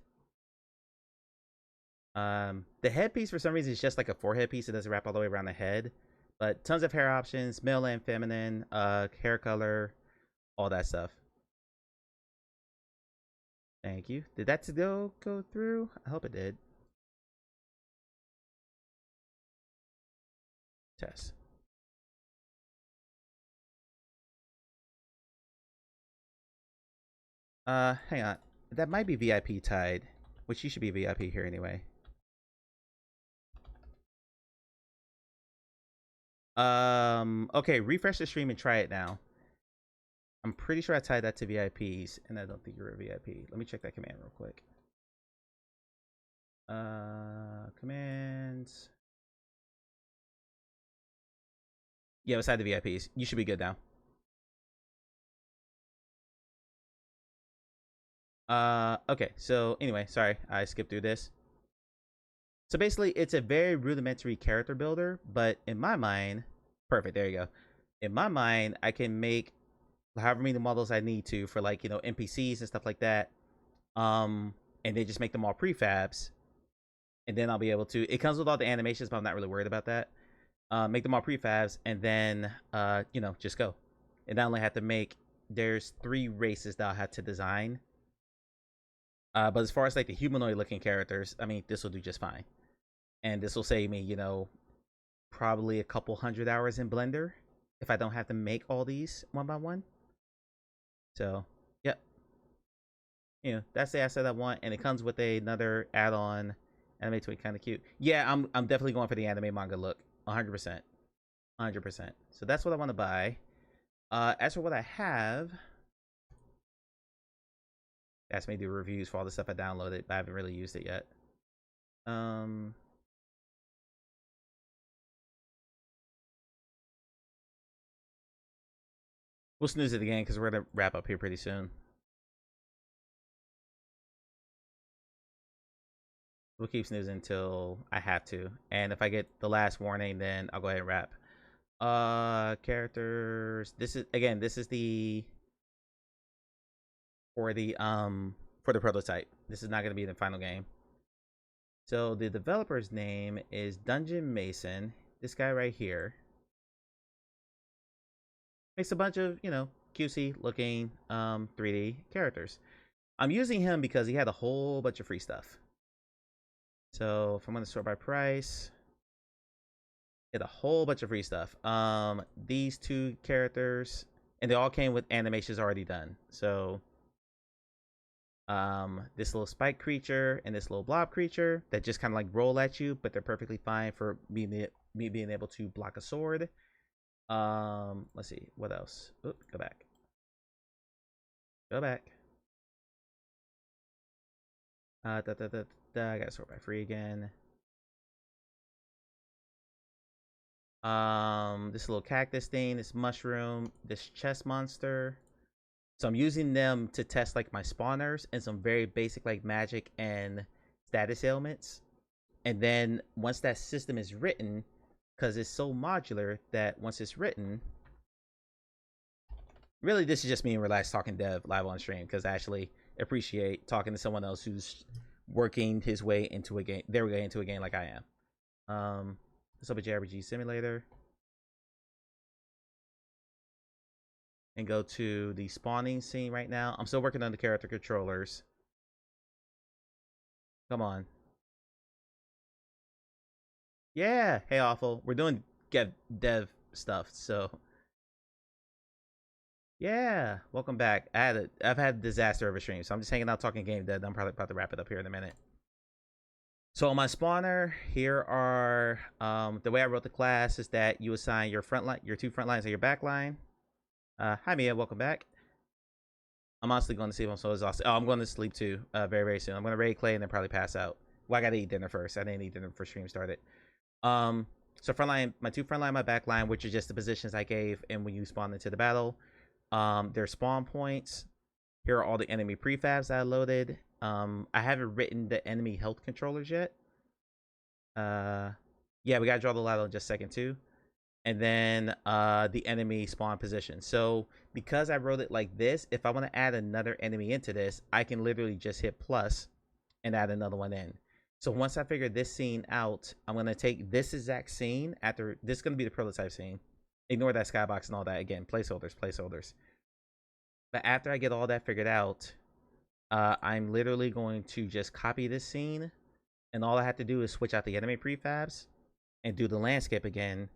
The headpiece for some reason is just like a forehead piece. It doesn't wrap all the way around the head, but tons of hair options, male and feminine, hair color, all that stuff. Thank you. Did that to go through? I hope it did. Test. Hang on. That might be VIP tied, which you should be VIP here anyway. Okay, refresh the stream and try it now. I'm pretty sure I tied that to VIPs, and I don't think you're a VIP. Let me check that command real quick. Commands. Yeah, beside the VIPs. You should be good now. Okay, so anyway, sorry, I skipped through this. So basically, it's a very rudimentary character builder, but in my mind, perfect, there you go. In my mind, I can make however many models I need to for, like, you know, NPCs and stuff like that. And then just make them all prefabs. And then I'll be able to, it comes with all the animations, but I'm not really worried about that. Make them all prefabs, and then, you know, just go. And I only have to make, there's 3 races that I'll have to design. But as far as like the humanoid looking characters, I mean, this will do just fine. And this will save me, you know, probably a couple 100 hours in Blender if I don't have to make all these one by one. So, yep. You know, that's the asset I want, and it comes with another add-on. Anime Twitch, kind of cute. Yeah, I'm definitely going for the anime manga look, 100%, 100%. So that's what I want to buy. As for what I have, asked me to do reviews for all the stuff I downloaded, but I haven't really used it yet. We'll snooze it again because we're gonna wrap up here pretty soon. We'll keep snoozing until I have to, and if I get the last warning, then I'll go ahead and wrap. Characters. This is, again, this is the for the prototype. This is not gonna be the final game. So the developer's name is Dungeon Mason. This guy right here makes a bunch of, you know, cutesy looking 3D characters. I'm using him because he had a whole bunch of free stuff. So if I'm going to sort by price, get a whole bunch of free stuff. These two characters, and they all came with animations already done. So this little spike creature and this little blob creature that just kind of like roll at you, but they're perfectly fine for me being able to block a sword. Let's see what else. Oop, go back. I gotta sort by free again. This little cactus thing, this mushroom, this chest monster. So I'm using them to test like my spawners and some very basic like magic and status ailments. And then once that system is written, because it's so modular that once it's written, really this is just me and Relax talking dev live on stream, because I actually appreciate talking to someone else who's working his way into a game, their way into a game like I am. Let's open JRPG Simulator and go to the spawning scene right now. I'm still working on the character controllers. Come on. Yeah, hey Awful. We're doing dev stuff, so yeah, welcome back. I've had a disaster of a stream, so I'm just hanging out talking game dev. I'm probably about to wrap it up here in a minute. So on my spawner, here are the way I wrote the class is that you assign your front line, your two front lines and your back line. Hi Mia, welcome back. I'm honestly going to see if I'm so exhausted. Oh, I'm going to sleep too, very, very soon. I'm going to raid Clay and then probably pass out. Well, I gotta eat dinner first. I didn't eat dinner before stream started. So front line, my two front line, my back line, which are just the positions I gave and when you spawn into the battle. Their spawn points. Here are all the enemy prefabs that I loaded. I haven't written the enemy health controllers yet. Yeah, we gotta draw the ladder in just a second too. And then the enemy spawn position. So because I wrote it like this, if I want to add another enemy into this, I can literally just hit plus and add another one in. So once I figure this scene out, I'm going to take this exact scene after this is going to be the prototype scene. Ignore that skybox and all that. Again, placeholders. But after I get all that figured out, I'm literally going to just copy this scene. And all I have to do is switch out the enemy prefabs and do the landscape again.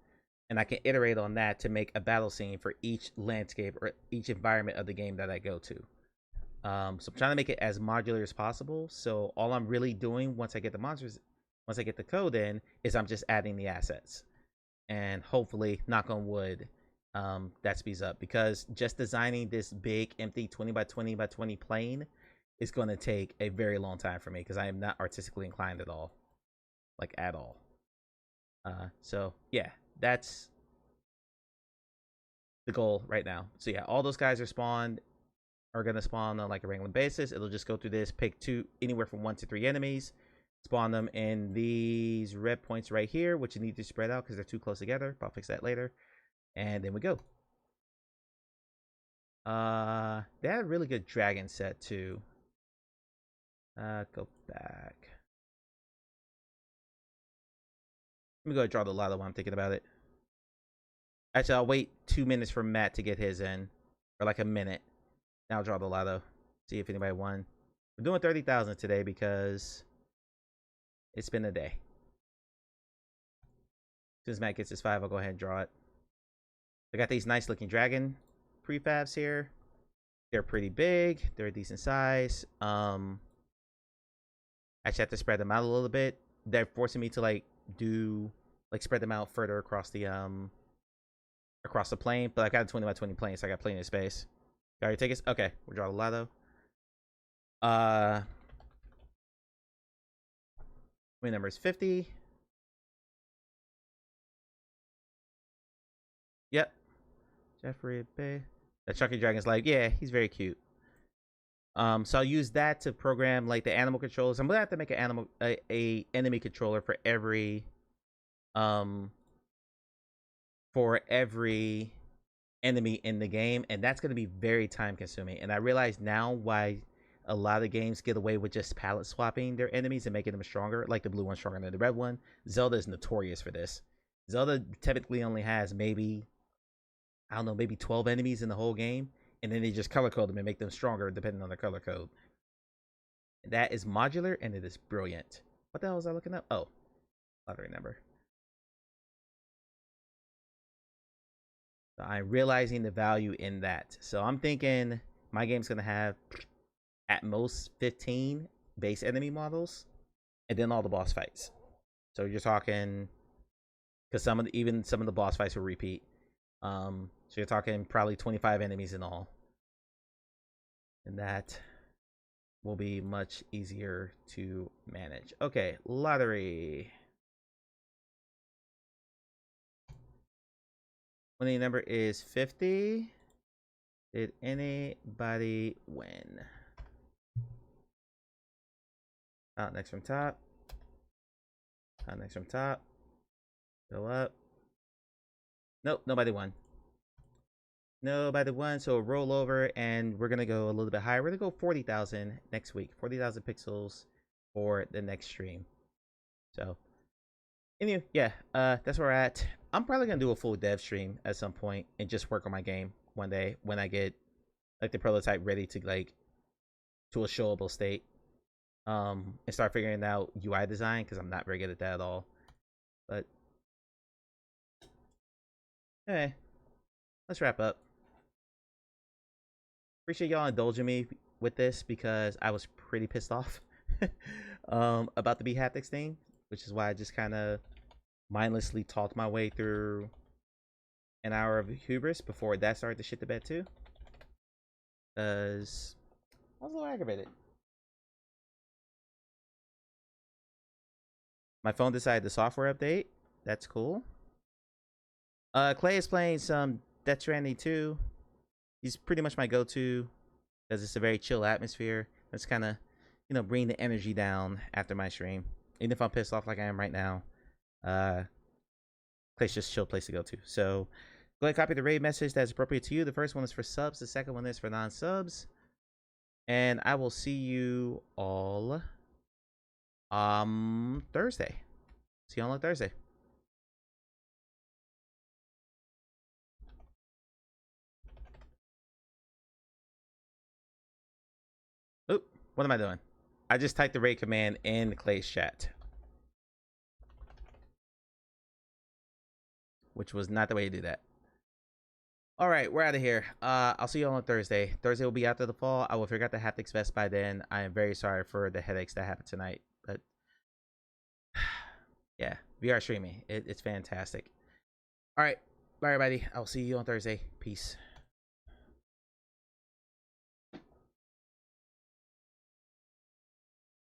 And I can iterate on that to make a battle scene for each landscape or each environment of the game that I go to. So I'm trying to make it as modular as possible. So all I'm really doing once I get the monsters, once I get the code in, is I'm just adding the assets. And hopefully, knock on wood, that speeds up. Because just designing this big, empty 20 by 20 by 20 plane is going to take a very long time for me. Because I am not artistically inclined at all. Like, at all. So, yeah, that's the goal right now. So, yeah, all those guys are going to spawn on like a regular basis. It'll just go through this, pick anywhere from 1 to 3 enemies, spawn them in these red points right here, which you need to spread out because they're too close together. But I'll fix that later. And then we go. They had a really good dragon set too. Go back. Let me go draw the lotto while I'm thinking about it. Actually, I'll wait 2 minutes for Matt to get his in. Or like a minute. Now I'll draw the lotto. See if anybody won. We're doing 30,000 today because it's been a day. As soon as Matt gets his 5, I'll go ahead and draw it. I got these nice looking dragon prefabs here. They're pretty big. They're a decent size. Actually have to spread them out a little bit. They're forcing me to spread them out further across the plane. But I got a 20 by 20 plane, so I got plenty of space. Got your tickets? Okay, we'll draw the lotto. My number is 50. Yep. Jeffrey Bay. The Chucky Dragon's like, yeah, he's very cute. So I'll use that to program like the animal controllers. I'm gonna have to make an enemy controller for every enemy in the game, and that's going to be very time consuming. And I realize now why a lot of games get away with just palette swapping their enemies and making them stronger, like the blue one stronger than the red one. Zelda is notorious for this. Zelda typically only has maybe 12 enemies in the whole game, and then they just color code them and make them stronger depending on their color code. that is modular and it is brilliant. What the hell was I looking up? Oh, lottery number. So I'm realizing the value in that. So I'm thinking my game's gonna have at most 15 base enemy models, and then all the boss fights. So you're talking, because even some of the boss fights will repeat. So you're talking probably 25 enemies in all, and that will be much easier to manage. Okay, lottery. Winning number is 50. Did anybody win? Out next from top. Out next from top. Go up. Nope, nobody won. Nobody won, so roll over, and we're gonna go a little bit higher. We're gonna go 40,000 next week. 40,000 pixels for the next stream. So, anyway, yeah, that's where we're at. I'm probably gonna do a full dev stream at some point and just work on my game one day when I get like the prototype ready to like to a showable state. And start figuring out UI design, because I'm not very good at that at all. But anyway, let's wrap up. Appreciate y'all indulging me with this, because I was pretty pissed off about the bHaptics thing, which is why I just kind of mindlessly talked my way through an hour of hubris before that started to shit the bed too. Because I was a little aggravated. My phone decided the software update. That's cool. Clay is playing some Death Stranding 2. He's pretty much my go-to because it's a very chill atmosphere. It's kind of, you know, bring the energy down after my stream. Even if I'm pissed off like I am right now, Clay's just a chill place to go to. So go ahead and copy the raid message that's appropriate to you. The first one is for subs. The second one is for non-subs. And I will see you all Thursday. See you all on Thursday. Oop, what am I doing? I just typed the raid command in Clay's chat, which was not the way to do that. All right, we're out of here. I'll see you all on Thursday. Thursday will be after the fall. I will figure out the haptics vest by then. I am very sorry for the headaches that happened tonight, but yeah, VR streaming, it's fantastic. All right, bye everybody. I'll see you on Thursday. Peace.